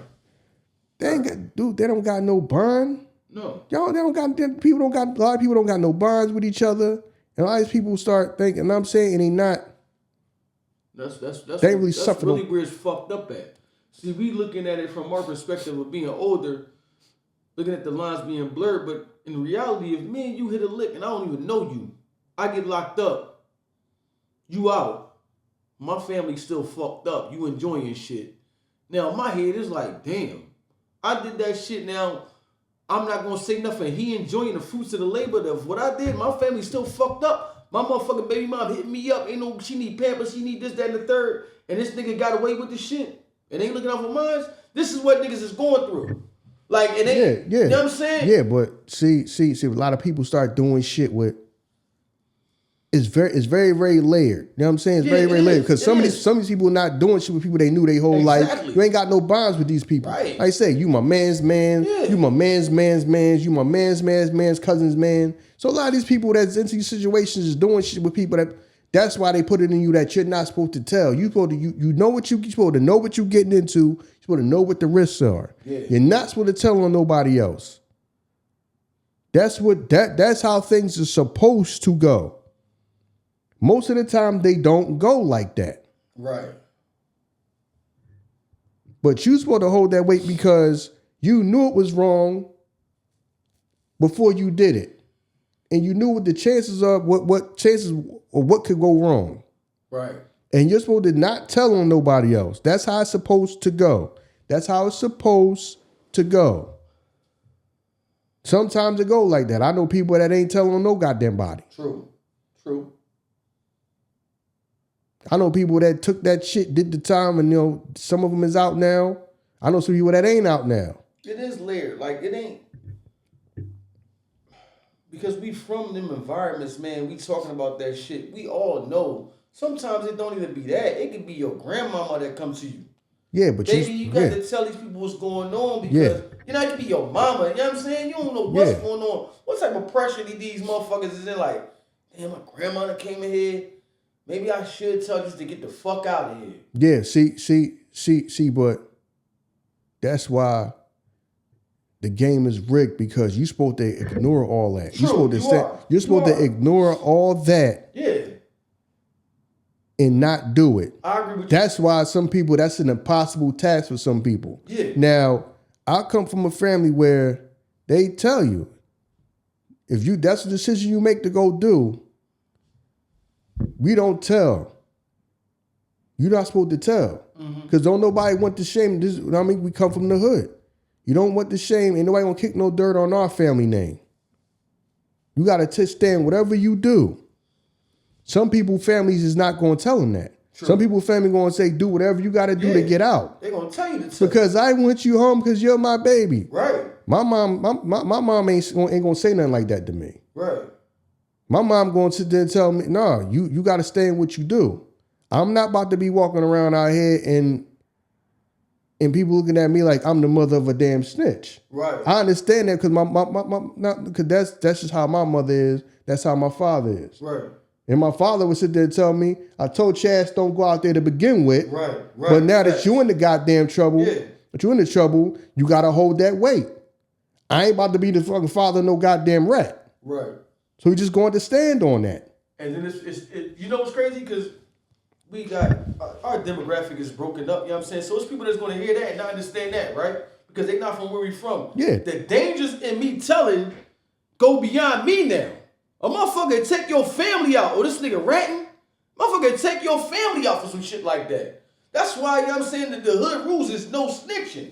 They don't got no bond. No. A lot of people don't got no bonds with each other. And a lot of these people start thinking, and I'm saying, and they not... They really suffer. That's really where it's fucked up at. See, we looking at it from our perspective of being older, looking at the lines being blurred, but in reality, if me and you hit a lick and I don't even know you, I get locked up, you out, my family's still fucked up, you enjoying shit. Now, my head is like, damn, I did that shit now, I'm not gonna say nothing. He enjoying the fruits of the labor of what I did, my family's still fucked up. My motherfucking baby mom hitting me up. Ain't no, she need Pampers, she need this, that, and the third. And this nigga got away with the shit. And ain't looking out for mine. This is what niggas is going through. Like, and they, you know what I'm saying? Yeah, but see, a lot of people start doing shit with, it's very, very layered. You know what I'm saying? It's very, very layered. Because some of these people not doing shit with people they knew their whole life. You ain't got no bonds with these people. Right. Like I say, you my man's man. Yeah. You my man's man. You my man's cousin's man. So a lot of these people that's into these situations is doing shit with people that's why they put it in you that you're not supposed to tell. You supposed to you know what you're supposed to know what you're getting into. You're supposed to know what the risks are. Yeah. You're not supposed to tell on nobody else. That's how things are supposed to go. Most of the time, they don't go like that. Right. But you're supposed to hold that weight because you knew it was wrong before you did it. And you knew what the chances of, what chances or what could go wrong. Right. And you're supposed to not tell on nobody else. That's how it's supposed to go. That's how it's supposed to go. Sometimes it go like that. I know people that ain't telling on no goddamn body. True. I know people that took that shit, did the time, and some of them is out now. I know some people that ain't out now. It is layered. Like, it ain't, because we from them environments, man, we talking about that shit. We all know. Sometimes it don't even be that. It could be your grandmama that comes to you. Yeah, but baby, you got to tell these people what's going on because, it could be your mama. You know what I'm saying? You don't know what's going on. What type of pressure these motherfuckers is in? Like, damn, my grandma that came in here. Maybe I should tell you to get the fuck out of here. Yeah, see, but that's why the game is rigged, because you're supposed to ignore all that. True, You're supposed to ignore all that. Yeah. And not do it. I agree with That's why some people, that's an impossible task for some people. Yeah. Now, I come from a family where they tell you, that's the decision you make to go do, we don't tell. You're not supposed to tell. Because don't nobody want the shame. We come from the hood. You don't want the shame. Ain't nobody gonna kick no dirt on our family name. You gotta stand whatever you do. Some people, families is not gonna tell them that. True. Some people, family gonna say, do whatever you gotta do to get out. They gonna tell you the truth. Because I want you home because you're my baby. Right. My mom ain't gonna say nothing like that to me. Right. My mom going to sit there and tell me, no, you got to stay in what you do. I'm not about to be walking around out here and people looking at me like I'm the mother of a damn snitch. Right. I understand that because that's just how my mother is. That's how my father is. Right. And my father would sit there and tell me, I told Chaz don't go out there to begin with. Right. But now that you're in the goddamn trouble, you got to hold that weight. I ain't about to be the fucking father of no goddamn rat. Right. So we just going to stand on that. And then it's you know what's crazy? Because we got, our demographic is broken up, you know what I'm saying? So it's people that's going to hear that and not understand that, right? Because they not from where we from. Yeah. The dangers in me telling go beyond me now. A motherfucker take your family out. Or this nigga ratting. Motherfucker take your family out for some shit like that. That's why, you know what I'm saying, that the hood rules is no snitching.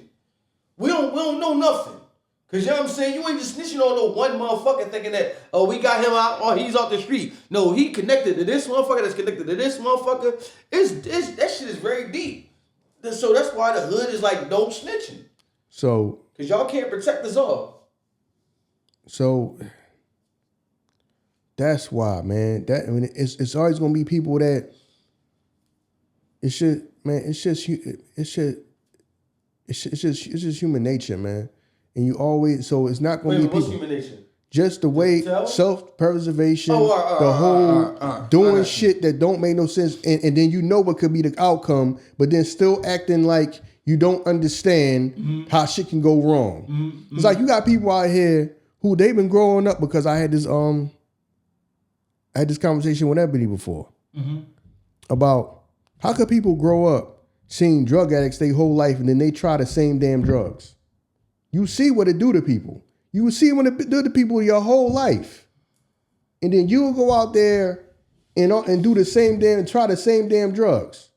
We don't know nothing. Cause you know what I'm saying? You ain't just snitching on no one motherfucker thinking that, oh, we got him out, or he's off the street. No, he connected to this motherfucker that's connected to this motherfucker. That shit is very deep. So that's why the hood is like, don't snitching. So. Cause y'all can't protect us all. So. That's why, man. It's always gonna be people that. It's just human nature, man. And you always, so it's not going to be people. What's human nature? Just the way self-preservation, the whole doing shit that don't make no sense, and then you know what could be the outcome, but then still acting like you don't understand how shit can go wrong. It's like you got people out here who they've been growing up, because I had this conversation with Ebony before about how could people grow up seeing drug addicts their whole life and then they try the same damn drugs. You see what it do to people. You will see what it do to people your whole life. And then you will go out there and do the same damn, try the same damn drugs.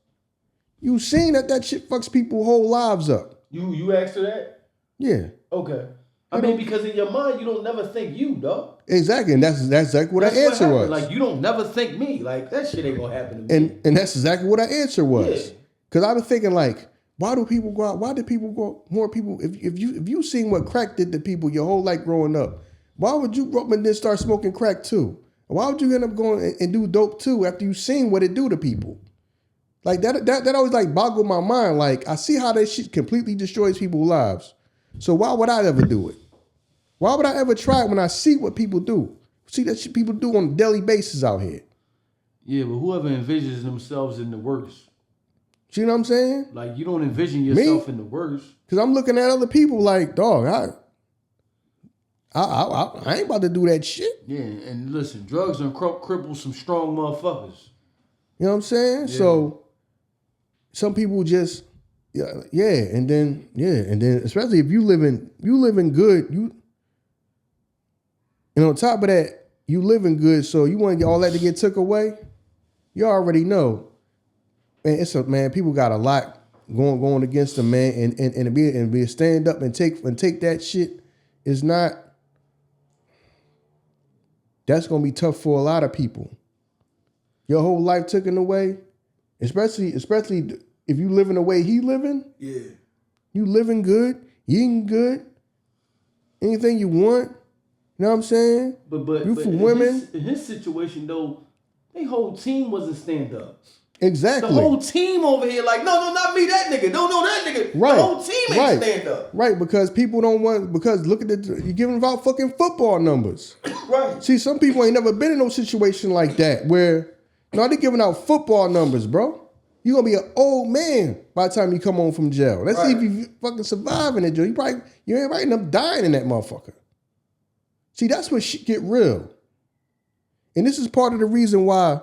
You seen that shit fucks people's whole lives up. You asked her that? Yeah. Okay. I mean, because in your mind, you don't never think you, dog. Exactly. And that's exactly what our answer was. Like, you don't never think me. Like, that shit ain't gonna happen to me. And that's exactly what our answer was. Yeah. Because I've been thinking, like, why do people go out? Why do people go? More people. If you seen what crack did to people your whole life growing up, why would you grow up and then start smoking crack too? Why would you end up going and do dope too after you seen what it do to people? Like that always like boggled my mind. Like, I see how that shit completely destroys people's lives. So why would I ever do it? Why would I ever try it when I see what people do? See that shit people do on a daily basis out here. Yeah, but whoever envisions themselves in the worst. You know what I'm saying? Like, you don't envision yourself in the worst. Because I'm looking at other people like, dog, I ain't about to do that shit. Yeah, and listen, drugs done cripple some strong motherfuckers. You know what I'm saying? Yeah. So some people just, and then especially if you living good, and on top of that, you living good, so you want to get all that to get took away. You already know. Man, people got a lot going against them, man, and be a stand up and take that shit is not. That's gonna be tough for a lot of people. Your whole life taken away, especially if you living the way he living. Yeah, you living good, eating good, anything you want. You know what I'm saying? But you for women. In his situation though, their whole team wasn't stand up. Exactly. The whole team over here like, no, not me, that nigga. No, that nigga. Right. The whole team ain't stand up. Right, because people don't want, because look at you're giving out fucking football numbers. Right. See, some people ain't never been in no situation like that where, no, they're giving out football numbers, bro. You're going to be an old man by the time you come home from jail. Let's see if you fucking survive in that jail. You ain't right end up dying in that motherfucker. See, that's when shit get real. And this is part of the reason why,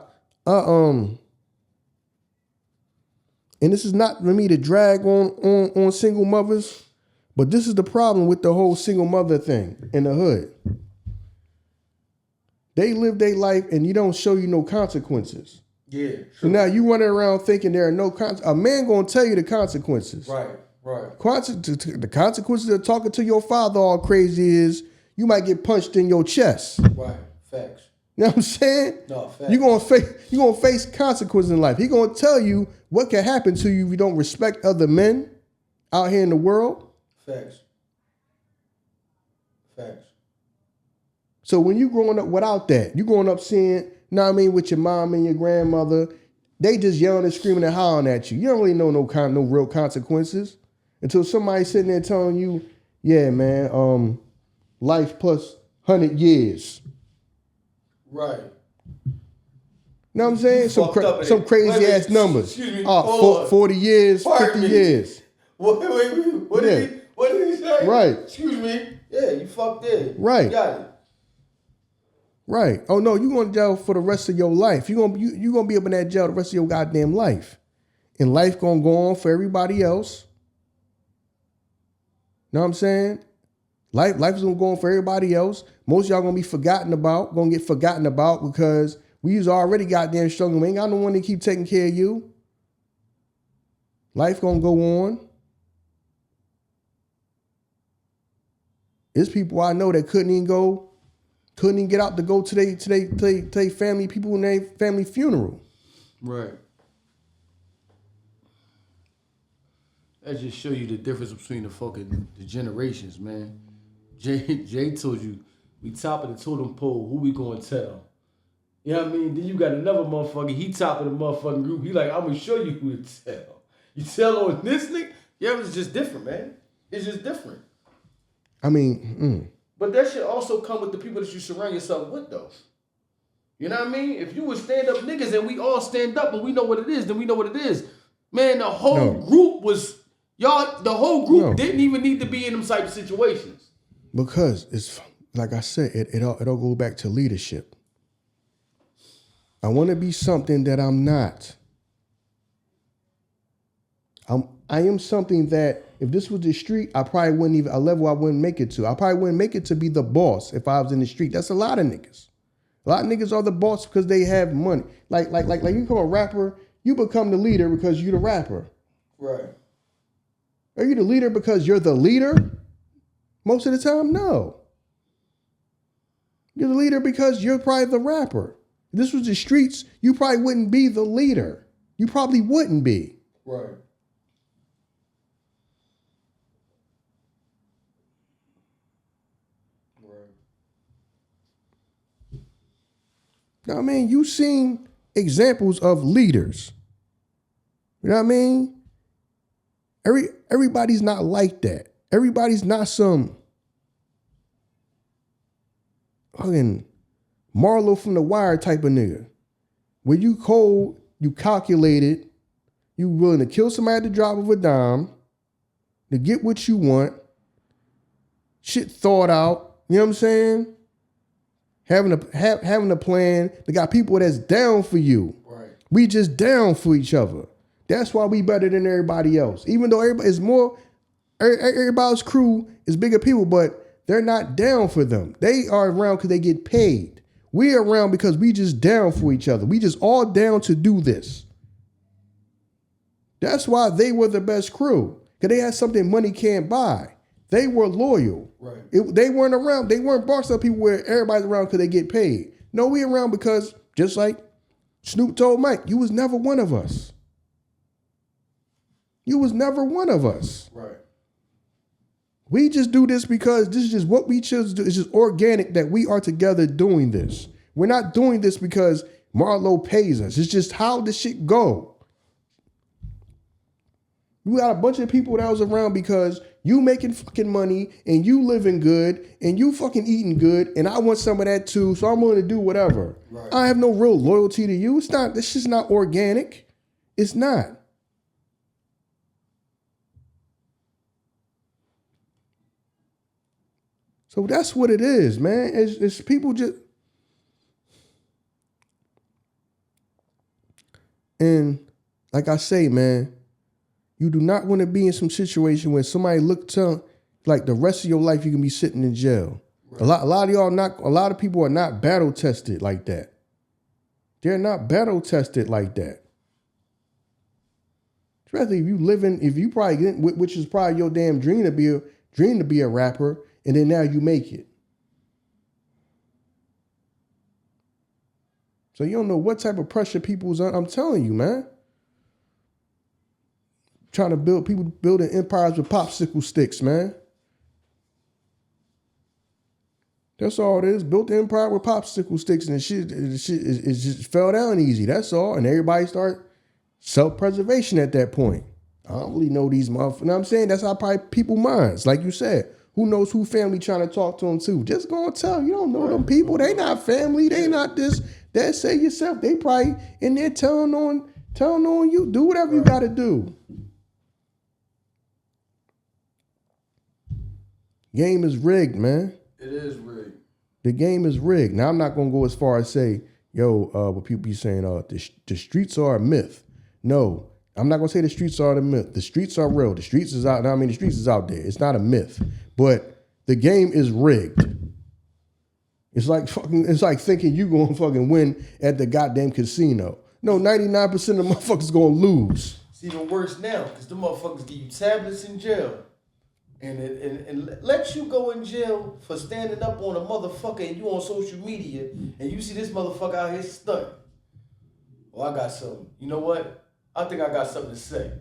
and this is not for me to drag on single mothers, but this is the problem with the whole single mother thing in the hood. They live their life and you don't show you no consequences. Yeah. Sure. So now you running around thinking there are no consequences. A man gonna tell you the consequences. Right. The consequences of talking to your father all crazy is you might get punched in your chest. Right. Facts. You know what I'm saying? No, facts. You're gonna face consequences in life. He gonna tell you what can happen to you if you don't respect other men out here in the world. Facts. So when you growing up without that, you growing up seeing, you know what I mean, with your mom and your grandmother, they just yelling and screaming and hollering at you. You don't really know no real consequences until somebody's sitting there telling you, yeah, man, life plus 100 years. Right. You know what I'm saying? Some crazy ass numbers. Excuse me. 40 years, 50 years. What did he say? Right. Excuse me. Yeah, you fucked it. Right. You got it. Right. Oh no, you're going to jail for the rest of your life. You're gonna be up in that jail the rest of your goddamn life. And life gonna go on for everybody else. Know what I'm saying? Life is gonna go on for everybody else. Most of y'all gonna be gonna get forgotten about because we already goddamn struggling. We ain't got no one to keep taking care of you. Life gonna go on. There's people I know that couldn't even get out to go to their family, people in their family funeral. Right. That just show you the difference between the generations, man. Jay told you, we top of the totem pole, who we gonna tell? You know what I mean? Then you got another motherfucker, he top of the motherfucking group. He like, I'm gonna show you who to tell. You tell on this nigga? Yeah, it's just different, man. It's just different. I mean, But that should also come with the people that you surround yourself with, though. You know what I mean? If you would stand up niggas and we all stand up and we know what it is, then we know what it is. Man, the whole group was, the whole group didn't even need to be in them type of situations. Because it's, like I said, it all goes back to leadership. I want to be something that I'm not. I am something that if this was the street, I probably wouldn't even, a level I wouldn't make it to. I probably wouldn't make it to be the boss if I was in the street. That's a lot of niggas. A lot of niggas are the boss because they have money. Like you become a rapper, you become the leader because you're the rapper. Right. Are you the leader because you're the leader? Most of the time, no. You're the leader because you're probably the rapper. If this was the streets, you probably wouldn't be the leader. You probably wouldn't be. Right. You know what I mean? You've seen examples of leaders. You know what I mean? Everybody's not like that. Everybody's not some fucking Marlo from The Wire type of nigga. Where you cold, you calculated, you willing to kill somebody at the drop of a dime to get what you want. Shit thought out. You know what I'm saying? Having a plan. They got people that's down for you. Right. We just down for each other. That's why we better than everybody else. Even though everybody's crew is bigger people, but they're not down for them. They are around because they get paid. We are around because we just down for each other. We just all down to do this. That's why they were the best crew. Because they had something money can't buy. They were loyal. Right. They weren't around. They weren't boxed up people where everybody's around because they get paid. No, we around because, just like Snoop told Mike, you was never one of us. You was never one of us. Right. We just do this because this is just what we chose to do. It's just organic that we are together doing this. We're not doing this because Marlo pays us. It's just how this shit go. We got a bunch of people that was around because you making fucking money and you living good and you fucking eating good and I want some of that too, so I'm willing to do whatever. Right. I have no real loyalty to you. It's not, this shit's not organic. It's not. So that's what it is, man. It's people just... And like I say, man, you do not want to be in some situation where somebody look to like the rest of your life you can be sitting in jail. Right. A lot of people are not battle tested like that. They're not battle tested like that. Especially if you probably get, which is probably your damn dream to be a rapper, and then now you make it. So you don't know what type of pressure people's on. I'm telling you, man. Trying to people building empires with popsicle sticks, man. That's all it is. Built the empire with popsicle sticks, and the shit just fell down easy. That's all. And everybody start self-preservation at that point. I don't really know these motherfuckers. You know what I'm saying? That's how probably people minds. Like you said, who knows who family trying to talk to them too? Just go and tell. You don't know them people. They not family. They not this. That say yourself. They probably in there telling on you. Do whatever you got to do. Game is rigged, man. It is rigged. The game is rigged. Now, I'm not going to go as far as say, what people be saying, the streets are a myth. No, I'm not going to say the streets are the myth. The streets are real. The streets is out. The streets is out there. It's not a myth. But the game is rigged. It's like thinking you going to fucking win at the goddamn casino. No, 99% of the motherfuckers going to lose. It's even worse now because the motherfuckers give you tablets in jail. and let you go in jail for standing up on a motherfucker and you on social media and you see this motherfucker out here stunting. Well, I got something. You know what? I think I got something to say.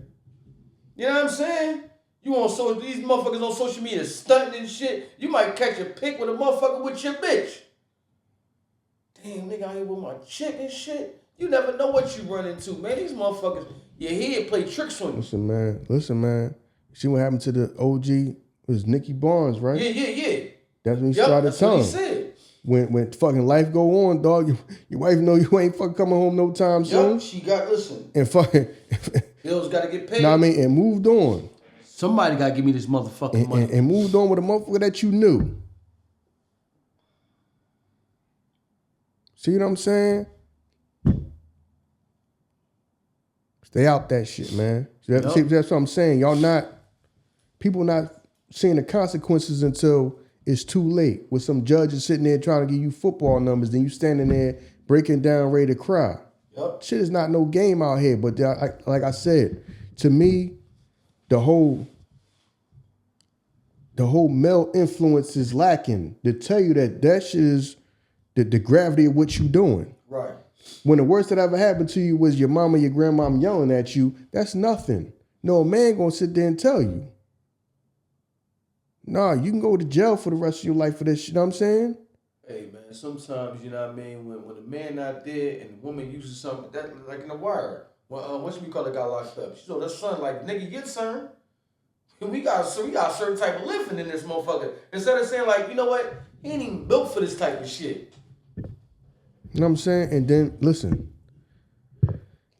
You know what I'm saying? You on social, these motherfuckers on social media stunting and shit. You might catch a pic with a motherfucker with your bitch. Damn, nigga out here with my chick and shit. You never know what you run into, man. These motherfuckers, your head play tricks on you. Listen, man. See what happened to the OG? It was Nicky Barnes, right? Yeah. That's when he started telling. That's what he said. When fucking life go on, dog, your wife know you ain't fucking coming home no time soon. She got, listen. And fucking bills got to get paid. Know what I mean? And moved on. Somebody got to give me this motherfucking money. And moved on with a motherfucker that you knew. See what I'm saying? Stay out that shit, man. See, that's what I'm saying. People not seeing the consequences until it's too late. With some judges sitting there trying to give you football numbers, then you standing there breaking down, ready to cry. Yep. Shit is not no game out here. But like I said, to me, the whole male influence is lacking to tell you that shit is the gravity of what you doing. Right. When the worst that ever happened to you was your mama, your grandmama yelling at you, that's nothing. No, a man gonna sit there and tell you. Nah, you can go to jail for the rest of your life for this shit, you know what I'm saying? Hey, man, sometimes, you know what I mean, when a man not there and the woman uses something, that like in The Wire, what should we call the guy locked up? She told her son, like, nigga, get son. We got a certain type of living in this motherfucker. Instead of saying, like, you know what, he ain't even built for this type of shit. You know what I'm saying? And then, listen.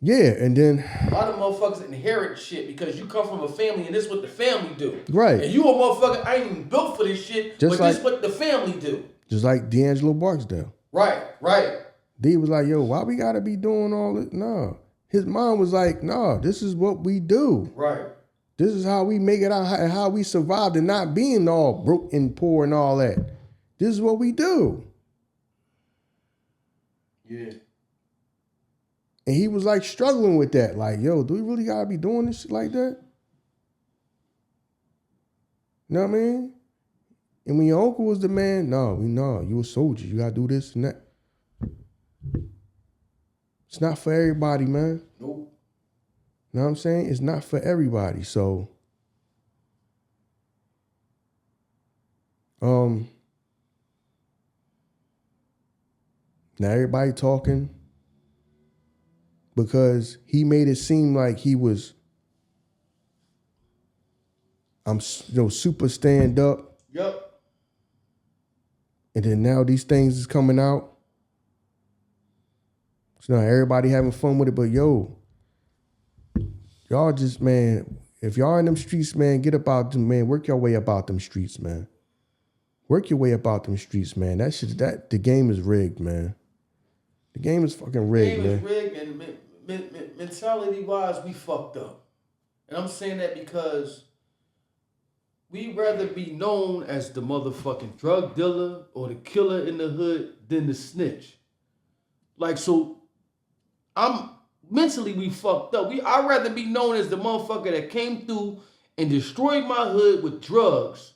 Yeah, and then... A lot of motherfuckers inherit shit because you come from a family and this is what the family do. Right. And you a motherfucker, I ain't even built for this shit, but this is what the family do. Just like D'Angelo Barksdale. Right. D was like, yo, why we gotta be doing all this? No. His mom was like, no, this is what we do. Right. This is how we make it out and how we survived and not being all broke and poor and all that. This is what we do. Yeah. And he was like struggling with that. Like, yo, do we really gotta be doing this shit like that? You know what I mean? And when your uncle was the man, no, you a soldier. You gotta do this and that. It's not for everybody, man. Nope. You know what I'm saying? It's not for everybody. So, now everybody talking because he made it seem like he was, super stand up. Yep. And then now these things is coming out. So now everybody having fun with it, but yo, y'all just, man, if y'all in them streets, man, get about them, man, work your way about them streets, man. Work your way about them streets, man. The game is rigged, man. The game is fucking rigged, man. The game is rigged, and mentality-wise, we fucked up. And I'm saying that because we'd rather be known as the motherfucking drug dealer or the killer in the hood than the snitch. Like, so, mentally we fucked up. I'd rather be known as the motherfucker that came through and destroyed my hood with drugs,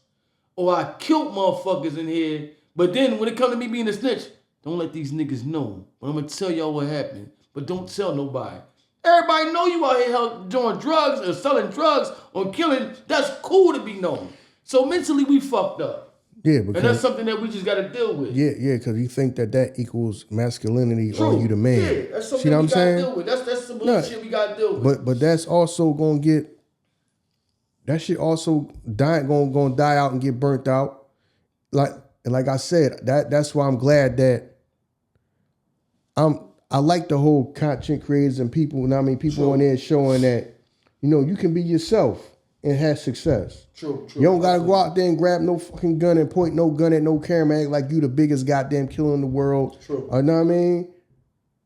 or I killed motherfuckers in here. But then when it comes to me being a snitch, don't let these niggas know. But I'm gonna tell y'all what happened. But don't tell nobody. Everybody know you out here doing drugs or selling drugs or killing. That's cool to be known. So mentally we fucked up. Yeah, and that's something that we just got to deal with. Yeah, because you think that equals masculinity or you the man. Yeah, that's something we got to deal with. That's some bullshit we got to deal with. But that's also going to get, that shit also going to die out and get burnt out. Like I said, that's why I'm glad that I like the whole content creators and people, people on there showing that, you can be yourself and have success. True. You don't gotta go out there and grab no fucking gun and point no gun at no camera, act like you the biggest goddamn killer in the world. True. Or know what I mean?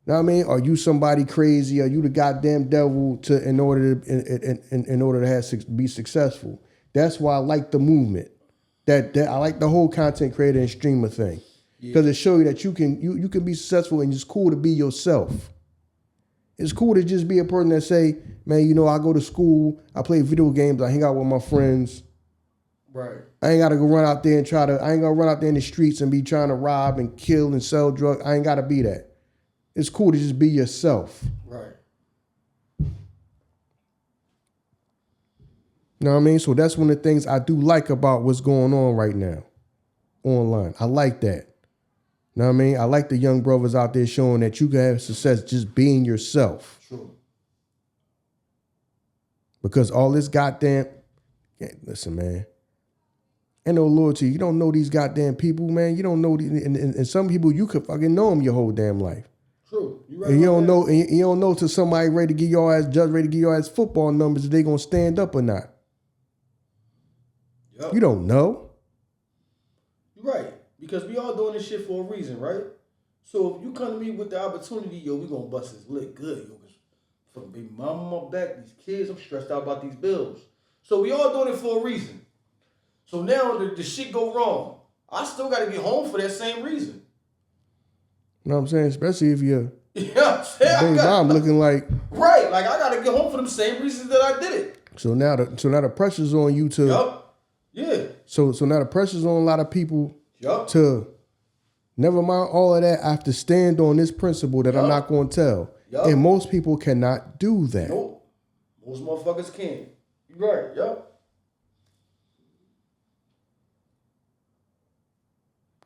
Know what I mean? Are you somebody crazy? Are you the goddamn devil in order to be successful? That's why I like the movement. That I like the whole content creator and streamer thing. Because it shows you that you can be successful and it's cool to be yourself. It's cool to just be a person that say, man, I go to school, I play video games, I hang out with my friends. Right. I ain't gotta go run out there and I ain't gonna run out there in the streets and be trying to rob and kill and sell drugs. I ain't gotta be that. It's cool to just be yourself. Right. You know what I mean? So that's one of the things I do like about what's going on right now online. I like that. You know what I mean? I like the young brothers out there showing that you can have success just being yourself. True. Because all this goddamn... listen, man. Ain't no loyalty. You don't know these goddamn people, man. You don't know... And some people, you could fucking know them your whole damn life. True. You right. And you don't know... And you don't know till somebody ready to give your ass... Judge ready to give your ass football numbers if they gonna stand up or not. Yep. You don't know. You're right. Because we all doing this shit for a reason, right? So if you come to me with the opportunity, yo, we gonna bust this lick good, yo. Fucking baby mama on my back, these kids, I'm stressed out about these bills. So we all doing it for a reason. So now the shit go wrong. I still gotta get home for that same reason. You know what I'm saying? Especially if you're you know what I'm saying? baby mom looking like... Right, like I gotta get home for them same reasons that I did it. So now the pressure's on you to... Yup. Yeah. So now the pressure's on a lot of people yup. To... Never mind all of that, I have to stand on this principle that yup. I'm not going to tell. Yup. And most people cannot do that. Nope. Most motherfuckers can't. You're right, yup.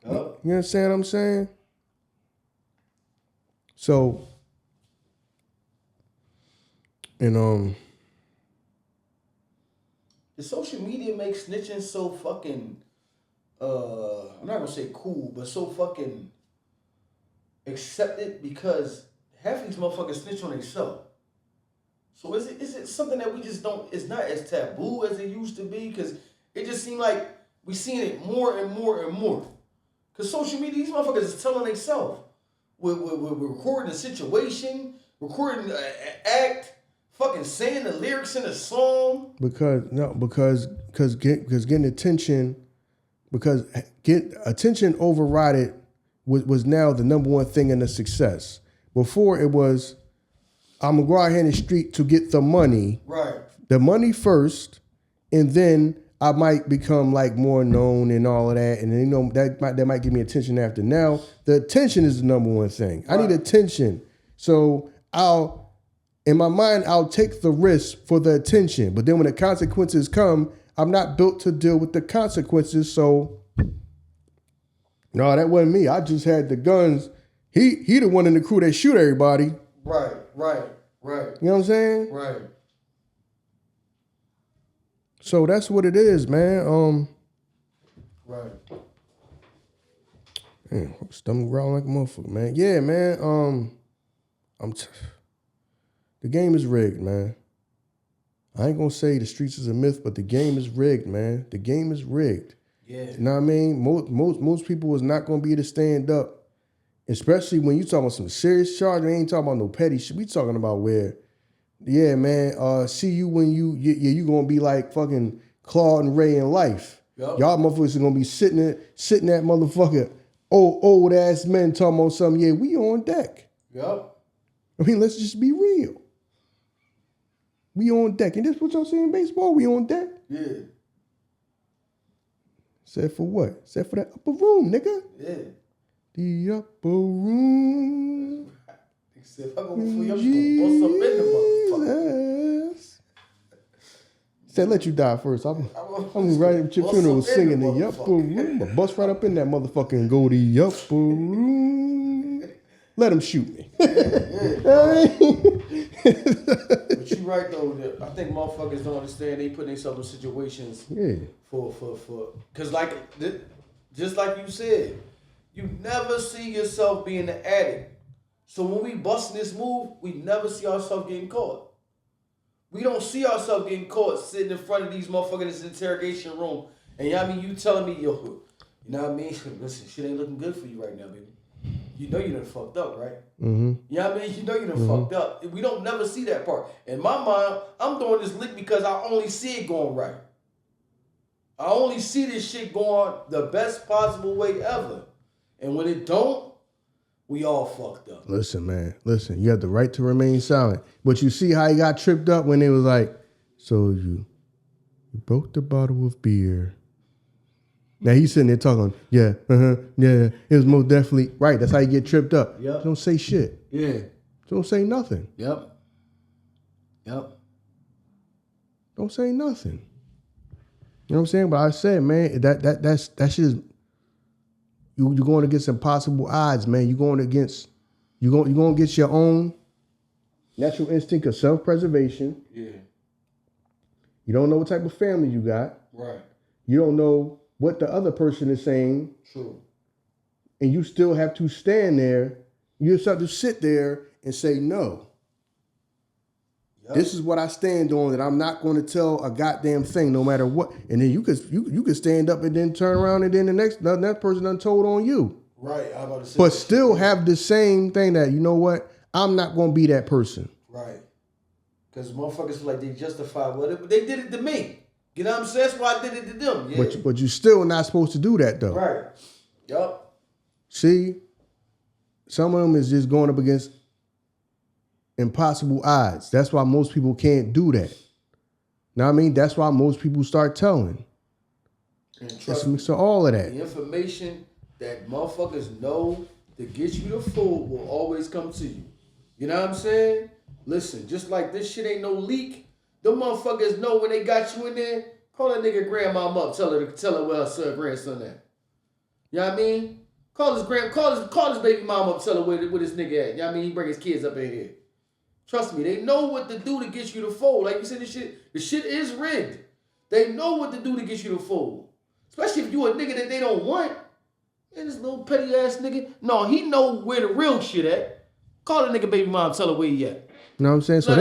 Yup. You understand what I'm saying? So, and the social media makes snitching so fucking I'm not gonna say cool, but so fucking accepted because half of these motherfuckers snitch on themselves. So is it something that we just don't, it's not as taboo as it used to be? Because it just seemed like we seeing it more and more and more. Because social media, these motherfuckers is telling themselves. We're recording a situation, recording an act, fucking saying the lyrics in a song. Because getting attention, because get attention overrided was now the number one thing in the success. Before it was, I'm gonna go out here in the street to get the money. Right. The money first, and then I might become like more known and all of that, and then, you know, that might give me attention after. Now the attention is the number one thing. Right. I need attention, so in my mind I'll take the risk for the attention. But then when the consequences come, I'm not built to deal with the consequences. So no, that wasn't me. I just had the guns. He the one in the crew that shoot everybody. Right. You know what I'm saying? Right. So that's what it is, man. Right. Man, stomach growling like a motherfucker, man. Yeah, man. The game is rigged, man. I ain't gonna say the streets is a myth, but the game is rigged, man. The game is rigged. Yeah. You know what I mean? Most people is not gonna be able to stand up, especially when you talking about some serious charge. We ain't talking about no petty shit. We talking about where, yeah, man. See you when you gonna be like fucking Claude and Ray in life. Yep. Y'all motherfuckers are gonna be sitting that motherfucker, old ass men talking about something. Yeah, we on deck. Yep. I mean, let's just be real. We on deck. And this what y'all see in baseball? We on deck? Yeah. Said for what? Said for that upper room, nigga. Yeah. The upper room. He said, if I go before you, I'm just gonna bust up in the motherfucker. Said, let you die first. I'm right at your funeral singing the upper room. But bust right up in that motherfucker and go the upper room. Let him shoot me. Yeah. But you right though. I think motherfuckers don't understand. They put themselves in situations. Yeah. For because like just like you said, you never see yourself being an addict. So when we busting this move, we never see ourselves getting caught. We don't see ourselves getting caught sitting in front of these motherfuckers in this interrogation room. And you know what I mean? You telling me, yo, you know what I mean? Listen, shit ain't looking good for you right now, baby. You know you done fucked up, right? Mm-hmm. You know what I mean? You know you done fucked up. We don't never see that part. In my mind, I'm doing this lick because I only see it going right. I only see this shit going the best possible way ever. And when it don't, we all fucked up. Listen, man. Listen, you have the right to remain silent. But you see how he got tripped up when they was like, so you broke the bottle of beer Now he's sitting there talking, yeah, it was most definitely right. That's how you get tripped up. Yep. Don't say shit. Yeah. Don't say nothing. Yep. Don't say nothing. You know what I'm saying? But I said, man, that's shit is you're going against impossible odds, man. You're going against your own natural instinct of self-preservation. Yeah. You don't know what type of family you got. Right. You don't know what the other person is saying. True. And you still have to stand there. You just have to sit there and say, no. Yep. This is what I stand on, that I'm not going to tell a goddamn thing no matter what. And then you could stand up and then turn around and then the next person done told on you. Right. I'm about to say but still have the same thing that, you know what? I'm not going to be that person. Right. Because motherfuckers feel like they justify they did it to me. You know what I'm saying? That's why I did it to them. Yeah. But you still not supposed to do that, though. Right. Yup. See? Some of them is just going up against impossible odds. That's why most people can't do that. Know what I mean? That's why most people start telling. And trust me, so all of that. The information that motherfuckers know to get you the food will always come to you. You know what I'm saying? Listen, just like this shit ain't no leak, them motherfuckers know when they got you in there, call that nigga grandmom up, tell her where her son, grandson at. You know what I mean? Call his baby mom up, tell her where this nigga at. You know what I mean? He bring his kids up in here. Trust me, they know what to do to get you to fold. Like you said, the shit is rigged. They know what to do to get you to fold. Especially if you a nigga that they don't want. Man, this little petty ass nigga. No, he know where the real shit at. Call the nigga baby mom, tell her where he at. You know what I'm saying? So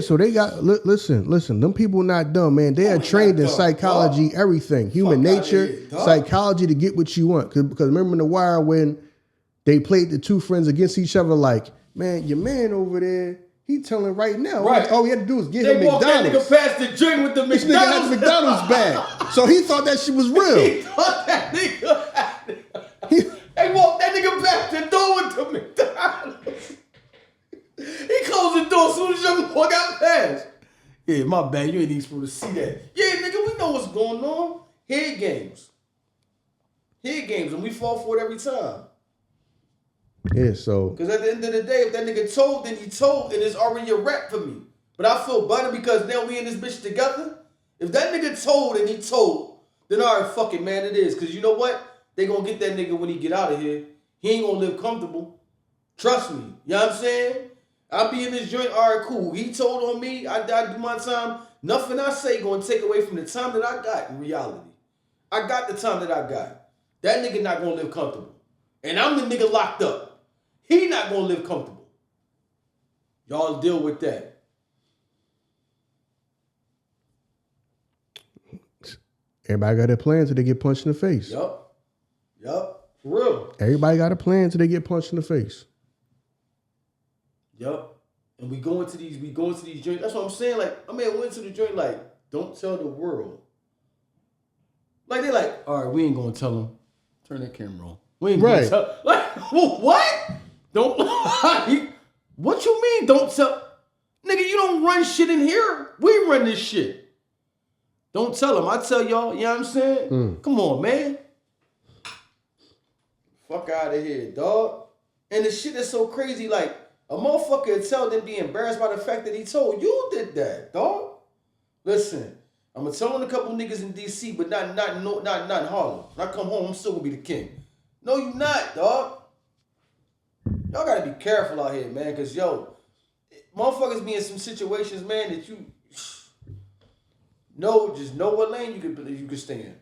so they got, listen, them people not dumb, man. They are trained in psychology, everything. Human nature, psychology to get what you want. Because remember in The Wire when they played the two friends against each other like, man, your man over there, he telling right now. Right. All he had to do was get him McDonald's. That nigga past the drink with the McDonald's. This nigga had the McDonald's bag. So he thought that shit was real. He thought that nigga had it. They walked that nigga past the door with the McDonald's. He closed the door as soon as young boy got past. Yeah, my bad. You ain't even supposed to see that. Yeah, nigga, we know what's going on. Head games. And we fall for it every time. Yeah, so. Because at the end of the day, if that nigga told, then he told, and it's already a rap for me. But I feel better because now we in this bitch together. If that nigga told and he told, then all right, fuck it, man, it is. Because you know what? They gonna get that nigga when he get out of here. He ain't gonna live comfortable. Trust me. You know what I'm saying? I'll be in this joint, all right, cool. He told on me, I do my time. Nothing I say gonna take away from the time that I got in reality. I got the time that I got. That nigga not gonna live comfortable. And I'm the nigga locked up. He not gonna live comfortable. Y'all deal with that. Everybody got a plan till they get punched in the face. Yup. For real. Everybody got a plan till they get punched in the face. Yup. And we go into these joints. That's what I'm saying. Like, I mean, I went to the joint like, don't tell the world. Like, they like, all right, we ain't gonna tell them. Turn that camera on. We ain't gonna tell. Like, what? Don't. What you mean? Don't tell. Nigga, you don't run shit in here. We run this shit. Don't tell them. I tell y'all. You know what I'm saying? Come on, man. Fuck out of here, dog. And the shit is so crazy. Like, a motherfucker would tell them be embarrassed by the fact that he told you did that, dog. Listen, I'm gonna tell on a couple niggas in DC, but not in Harlem. When I come home, I'm still gonna be the king. No, you not, dog. Y'all gotta be careful out here, man, cause motherfuckers be in some situations, man, that you just know what lane you can stay in.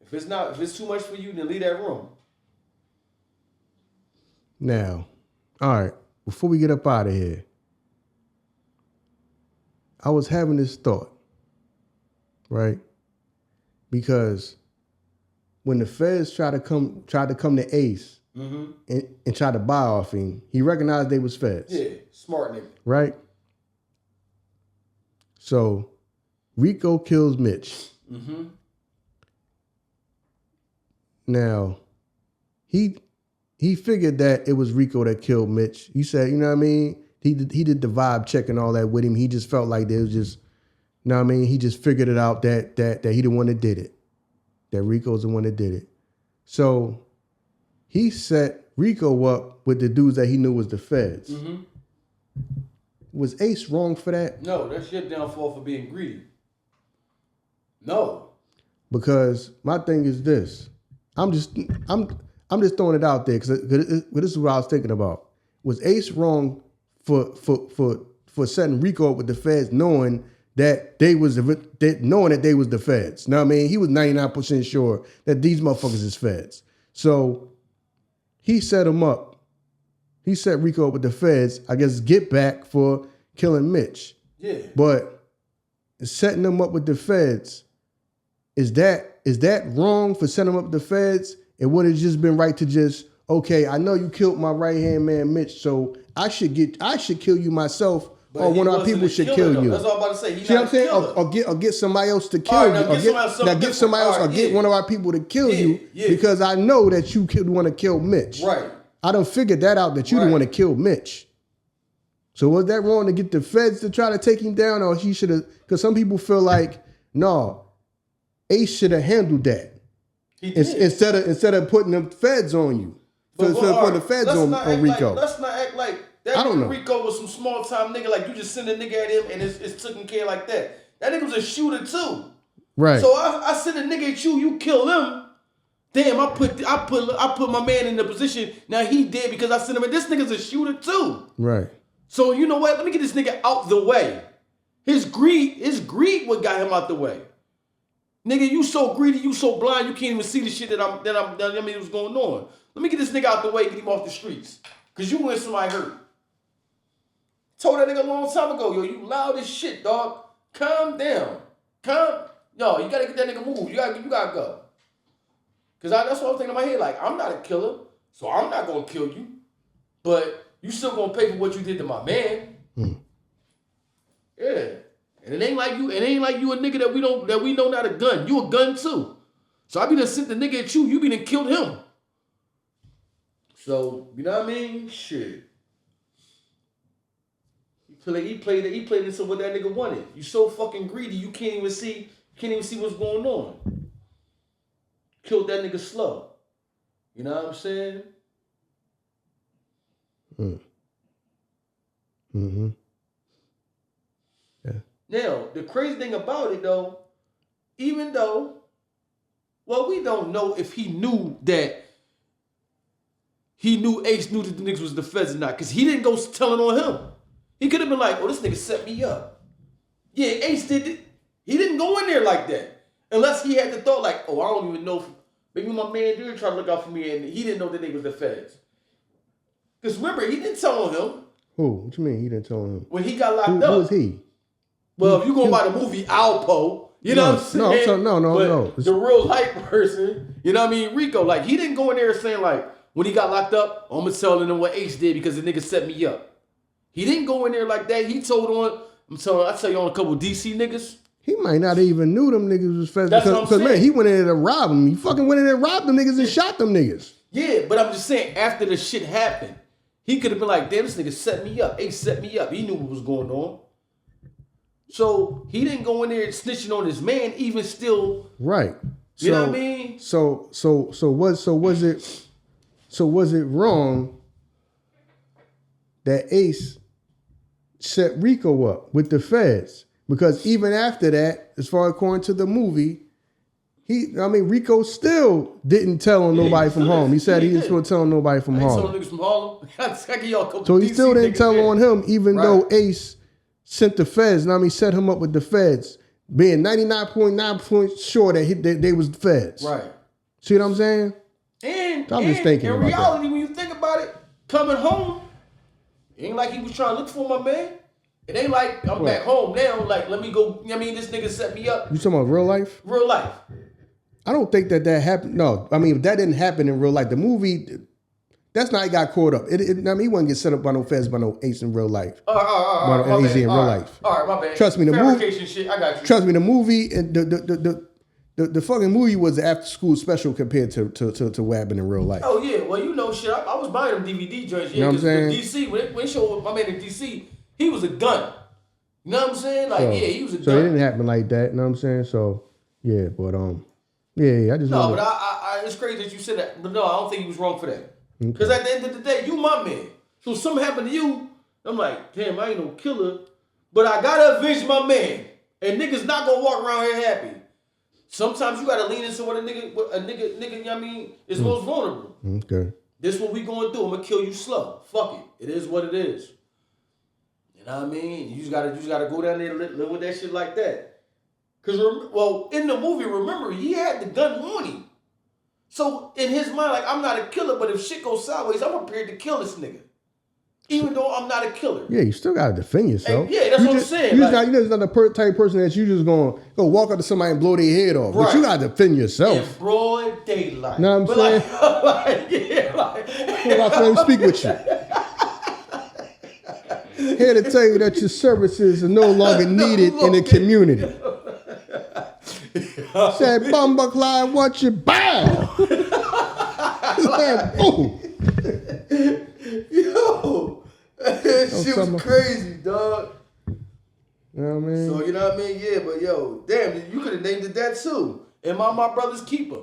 If it's too much for you, then leave that room. Now, all right, before we get up out of here, I was having this thought, right? Because when the feds tried to come to Ace and try to buy off him, he recognized they was feds. Yeah, smart nigga. Right? So, Rico kills Mitch. Mm-hmm. Now, he figured that it was Rico that killed Mitch. He said, you know what I mean? He did the vibe check and all that with him. He just felt like there was just know what I mean? He just figured it out that he the one that did it. That Rico's the one that did it. So he set Rico up with the dudes that he knew was the feds. Mm-hmm. Was Ace wrong for that? No, that's your downfall for being greedy. No. Because my thing is this. I'm just throwing it out there because this is what I was thinking about. Was Ace wrong for setting Rico up with the feds, knowing that they was the feds? Know what I mean? He was 99% sure that these motherfuckers is feds. So he set him up. He set Rico up with the feds, I guess, get back for killing Mitch. Yeah. But setting them up with the feds, is that wrong for setting them up with the feds? It would have just been right to just, okay, I know you killed my right-hand man Mitch, so I should kill you myself, or one of our people should kill you. That's all I'm about to say. See what I'm saying? Or get somebody else to kill you. Get somebody else, or get one of our people to kill you, because I know that you want to kill Mitch. Right. I done figured that out, that you didn't want to kill Mitch. So was that wrong to get the feds to try to take him down, or he should have? Because some people feel like, no, Ace should have handled that. Instead of putting the feds on you. For the feds on Rico. Let's not act like that. I don't know. Rico was some small time nigga. Like, you just send a nigga at him and it's taken care like that. That nigga was a shooter too. Right. So I send a nigga at you, you kill him. Damn, I put my man in the position. Now he dead because I sent him. And this nigga's a shooter too. Right. So you know what? Let me get this nigga out the way. His greed what got him out the way. Nigga, you so greedy, you so blind, you can't even see the shit that I mean what's going on. Let me get this nigga out the way, get him off the streets. Cause you want somebody hurt. Told that nigga a long time ago, yo, you loud as shit, dog. Calm down. Yo, you gotta get that nigga moved. You gotta go. Cause that's what I'm thinking in my head. Like, I'm not a killer, so I'm not gonna kill you. But you still gonna pay for what you did to my man. Yeah. And it ain't like you a nigga that we know not a gun. You a gun too. So I be done sent the nigga at you be done killed him. So, you know what I mean? Shit. He played into what that nigga wanted. You so fucking greedy, you can't even see what's going on. Killed that nigga slow. You know what I'm saying? Mm-hmm. Yeah. Now, the crazy thing about it though, even though, well, we don't know if he knew Ace knew that the niggas was the feds or not, because he didn't go telling on him. He could have been like, oh, this nigga set me up. Yeah, Ace did it. He didn't go in there like that. Unless he had the thought like, oh, I don't even know if maybe my man did try to look out for me and he didn't know that they was the feds. Because remember, he didn't tell on him. Who? What you mean he didn't tell on him? When he got locked up. Who was he? Well, if you go by the movie Alpo, you know what I'm saying? No. The real life person, you know what I mean? Rico, like, he didn't go in there saying like, when he got locked up, I'm going to tell them what Ace did because the nigga set me up. He didn't go in there like that. He told on, I tell you on a couple DC niggas. He might not even knew them niggas was feds. Because man, he went in there to rob them. He fucking went in there and robbed them niggas and shot them niggas. Yeah, but I'm just saying, after the shit happened, he could have been like, damn, this nigga set me up. Ace set me up. He knew what was going on. So he didn't go in there snitching on his man, even still. Right. You know what I mean? So was it wrong that Ace set Rico up with the feds? Because even after that, as far according to the movie, Rico still didn't tell on nobody from home. He said he didn't supposed to tell on nobody from home. Told niggas from Harlem. So he still didn't tell on him, even though Ace sent the feds. Set him up with the feds, being 99.9% sure that they was the feds. Right. See what I'm saying? And I'm just thinking in about reality, that. when you think about it, coming home, it ain't like he was trying to look for my man. It ain't like I'm back home now. Like, let me go. This nigga set me up. You talking about real life? Real life. I don't think that happened. No, that didn't happen in real life. The movie, that's not, he got caught up. He wasn't get set up by no feds, by no Ace in real life. All right, Easy in real life. All right, my bad. Trust me, the movie. Shit, I got you. Trust me, the movie, the fucking movie was the after school special compared to what happened in real life. Oh yeah, well shit, I was buying them DVD joints. Yeah, you know what I'm saying? DC when they showed my man in DC, he was a gun. You know what I'm saying? Like, he was a So it didn't happen like that. You know what I'm saying? So, yeah, but, I just No, but I it's crazy that you said that. But no, I don't think he was wrong for that. Because at the end of the day, you my man. So if something happened to you, I'm like, damn, I ain't no killer. But I gotta avenge my man. And niggas not gonna walk around here happy. Sometimes you gotta lean into what a nigga, you know what I mean, is most vulnerable. Okay. This what we gonna do. I'm gonna kill you slow. Fuck it. It is what it is. You know what I mean? You just gotta go down there and live with that shit like that. Cause in the movie, remember, he had the gun on him. So in his mind, like, I'm not a killer, but if shit goes sideways, I'm prepared to kill this nigga. Even though I'm not a killer. Yeah, you still gotta defend yourself. And that's what I'm saying. You're not the type of person that you just gonna go walk up to somebody and blow their head off. Right. But you gotta defend yourself. In broad daylight. Know what I'm saying? Let me speak with you. Here to tell you that your services are no longer needed in the community. Said, Bumba Clyde, what you bow? Boom. Yo, that shit was crazy, dog. You know what I mean? So, you know what I mean? Yeah, but yo, damn, you could have named it that too. Am I my brother's keeper?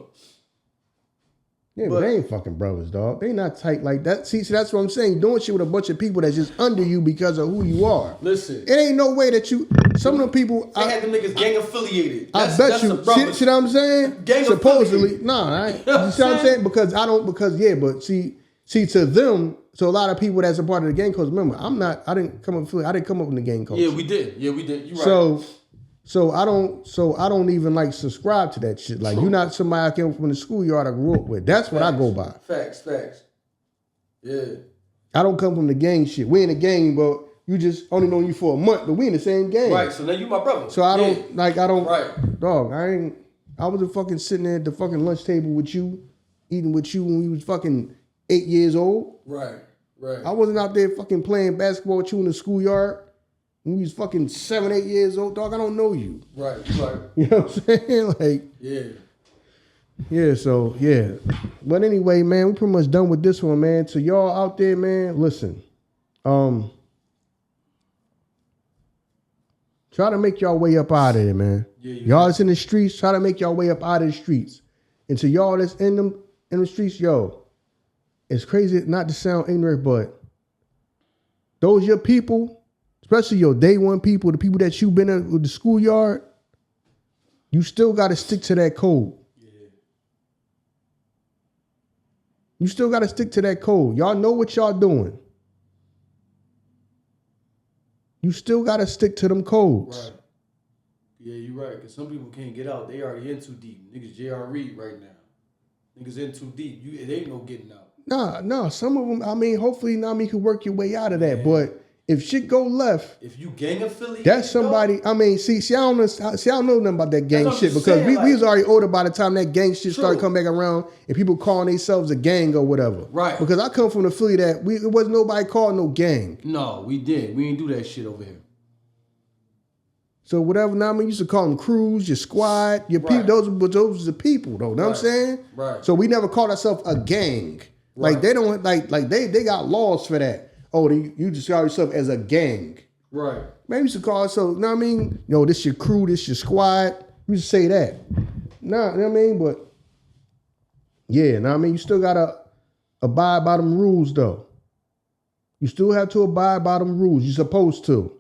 Yeah, but they ain't fucking brothers, dog. They not tight like that. See, that's what I'm saying. Doing shit with a bunch of people that's just under you because of who you are. Listen. It ain't no way that you... Some of them people... They had them niggas gang affiliated. I bet you... See what I'm saying? Gang supposedly. Nah, you see what I'm saying? Because to them... So a lot of people that's a part of the gang code, remember, I didn't come up in the gang code. Yeah, we did. You right. So I don't even like subscribe to that shit. Like, you're not somebody I came from the schoolyard I grew up with. That's what I go by. Facts. Yeah. I don't come from the gang shit. We in the gang, but you just only known you for a month, but we in the same gang. Right, so now you my brother. So I don't right. Dog, I wasn't fucking sitting there at the fucking lunch table with you, eating with you when we was fucking 8 years old. Right. I wasn't out there fucking playing basketball with you in the schoolyard when we was fucking 7, 8 years old. Dog, I don't know you. Right. You know what I'm saying? Like, yeah, so, yeah. But anyway, man, we pretty much done with this one, man. So y'all out there, man, listen. Try to make y'all way up out of there, man. Y'all that's in the streets, try to make y'all way up out of the streets. And to y'all that's in the streets, yo, it's crazy not to sound ignorant, but those your people, especially your day one people, the people that you've been in with the schoolyard, you still got to stick to that code. You still got to stick to that code. Y'all know what y'all doing. You still got to stick to them codes. Right. Yeah, you're right. Because some people can't get out. They already in too deep. Niggas JRE right now. Niggas in too deep. It ain't no getting out. Nah. Some of them, I mean, hopefully, you can work your way out of that. Yeah. But if shit go left, if you gang affiliated, that's somebody. I mean, see, I don't know nothing about that gang shit because we was already older by the time that gang shit started coming back around and people calling themselves a gang or whatever. Right. Because I come from the Philly that it wasn't nobody called no gang. No, we did. We didn't do that shit over here. So whatever, now I mean, you used to call them crews, your squad, your people. Those are the people, though. Know what I'm saying? Right. So we never called ourselves a gang. Right. Like they don't like they got laws for that. Oh, you describe yourself as a gang. Right. Maybe you should call it so, you know what I mean? This your crew, this your squad. You should say that. Nah, you know what I mean? But, yeah, you know what I mean? You still got to abide by them rules, though. You still have to abide by them rules. You're supposed to.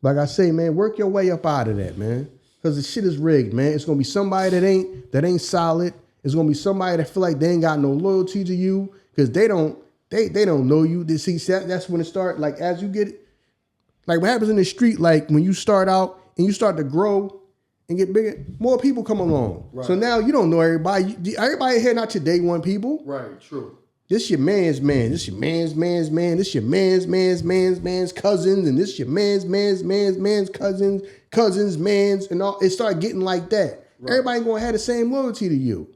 Like I say, man, work your way up out of that, man. Because the shit is rigged, man. It's going to be somebody that ain't solid. It's going to be somebody that feel like they ain't got no loyalty to you because they don't know you. See, that's when it start. Like as you get, like what happens in the street. Like when you start out and you start to grow and get bigger, more people come along. Right. So now you don't know everybody. Everybody here not your day one people. Right. True. This your man's man. This your man's man's man. This your man's cousins, and this your man's cousins man's, and all. It started getting like that. Right. Everybody ain't gonna have the same loyalty to you.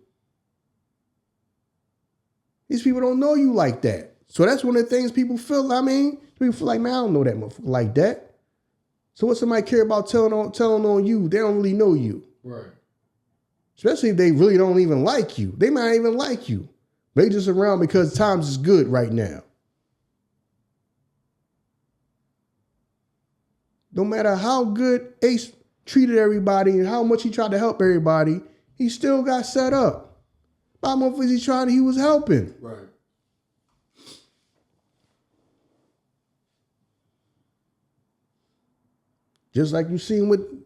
These people don't know you like that. So that's one of the things people feel. I mean, people feel like, man, I don't know that motherfucker like that. So what somebody care about telling on you? They don't really know you. Right. Especially if they really don't even like you. They might not even like you. They just around because times is good right now. no matter how good Ace treated everybody and how much he tried to help everybody, he still got set up. By motherfuckers he was helping. Right. Just like you seen with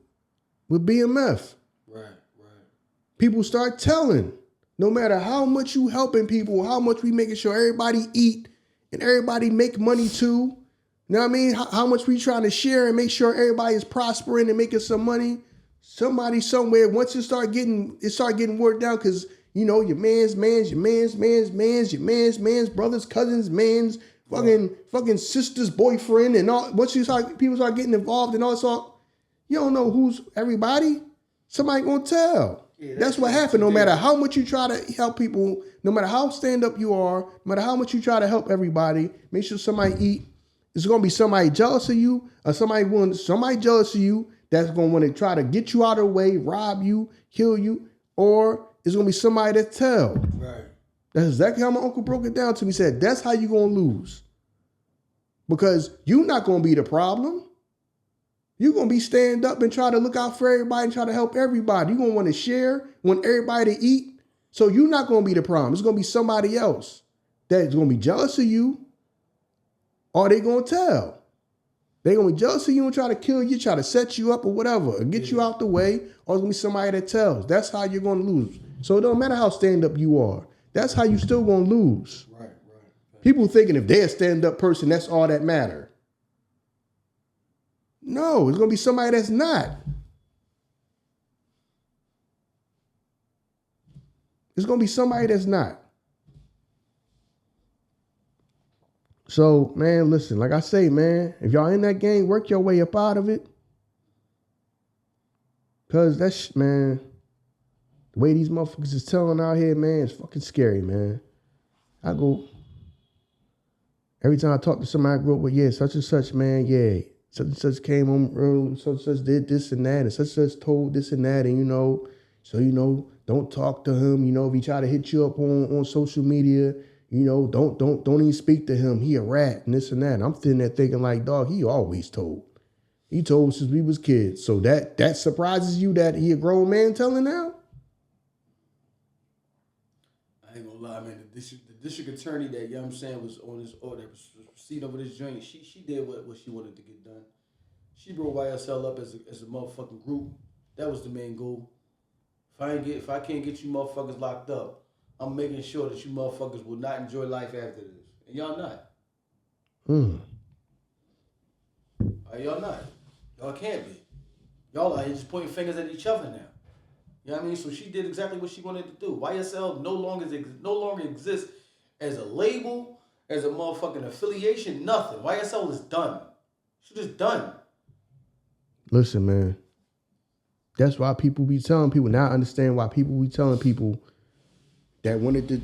BMF. Right. People start telling, no matter how much you helping people, how much we making sure everybody eat and everybody make money too. You know what I mean? How much we trying to share and make sure everybody is prospering and making some money. Somebody somewhere, once it start getting worked out, because you know your man's, brothers, cousins, man's, fucking sister's boyfriend, and all. Once people start getting involved and all this, you don't know who's everybody. Somebody gonna tell. Yeah, that's what happened. No matter how much you try to help people, no matter how stand up you are, no matter how much you try to help everybody, make sure somebody eat. It's gonna be somebody jealous of you, or somebody jealous of you that's gonna want to try to get you out of the way, rob you, kill you, or it's gonna be somebody that tell. Right. That's exactly how my uncle broke it down to me. He said, that's how you gonna lose. Because you're not gonna be the problem. You're gonna be stand up and try to look out for everybody and try to help everybody. You're gonna want to share, want everybody to eat. So you're not gonna be the problem. It's gonna be somebody else that's gonna be jealous of you, or they gonna tell. They gonna be jealous of you and try to kill you, try to set you up or whatever, or get you out the way, or it's gonna be somebody that tells. That's how you're gonna lose. So it don't matter how stand up you are. That's how you still gonna lose. Right. People thinking if they're a stand up person, that's all that matter. No, it's gonna be somebody that's not. It's gonna be somebody that's not. So, man, listen, like I say, man, if y'all in that game, work your way up out of it. Cause that's, man, the way these motherfuckers is telling out here, man, it's fucking scary, man. Every time I talk to somebody I grew up with, yeah, such and such, man, yeah, such and such came home early, such and such did this and that, and such and such told this and that, and don't talk to him, if he try to hit you up on social media, don't even speak to him. He a rat and this and that. And I'm sitting there thinking like, dog, he always told. He told since we was kids. So that surprises you that he a grown man telling now? I ain't gonna lie, man. The district attorney that, was on this order, that was proceeding over this joint, she did what she wanted to get done. She brought YSL up as a motherfucking group. That was the main goal. If I can't get you motherfuckers locked up, I'm making sure that you motherfuckers will not enjoy life after this. And y'all not. Y'all not. Y'all can't be. Y'all are just pointing fingers at each other now. You know what I mean? So she did exactly what she wanted to do. YSL no longer exists as a label, as a motherfucking affiliation, nothing. YSL is done. She's just done. Listen, man. That's why people be telling people. Now I understand why people be telling people that wanted to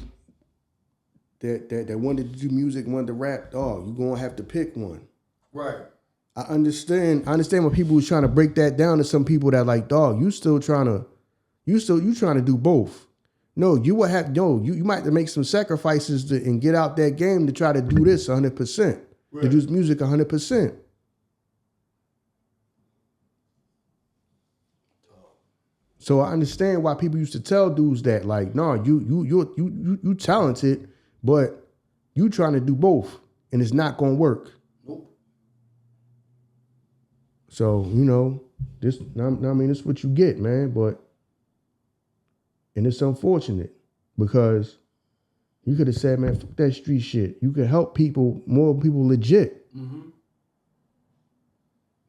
do music, wanted to rap, dog, you're gonna have to pick one. Right. I understand when people was trying to break that down to some people that like, dog, you trying to do both. No, you might have to make some sacrifices and get out that game to try to do this 100%. Right. To do music 100%. So I understand why people used to tell dudes that, like, no, you talented, but you trying to do both, and it's not gonna work. Nope. So this is what you get, man. And it's unfortunate because you could have said, man, fuck that street shit. You could help more people legit. Mm-hmm.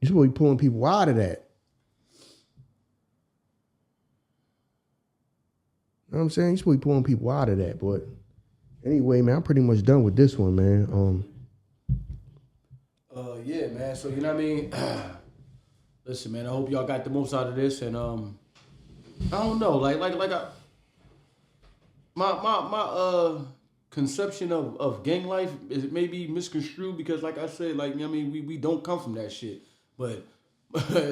You're supposed to be pulling people out of that. You know what I'm saying? You're supposed to be pulling people out of that. But anyway, man, I'm pretty much done with this one, man. Yeah, man. So, you know what I mean? Listen, man, I hope y'all got the most out of this. And I don't know, my conception of gang life is maybe misconstrued because, like I said, we don't come from that shit. But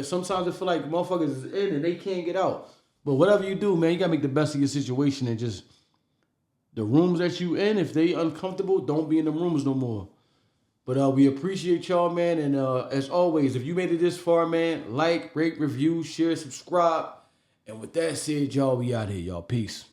sometimes I feel like motherfuckers is in and they can't get out. But whatever you do, man, you gotta make the best of your situation and just the rooms that you in, if they uncomfortable, don't be in the rooms no more. But we appreciate y'all, man. And as always, if you made it this far, man, like, rate, review, share, subscribe. And with that said, y'all, we out here, y'all. Peace.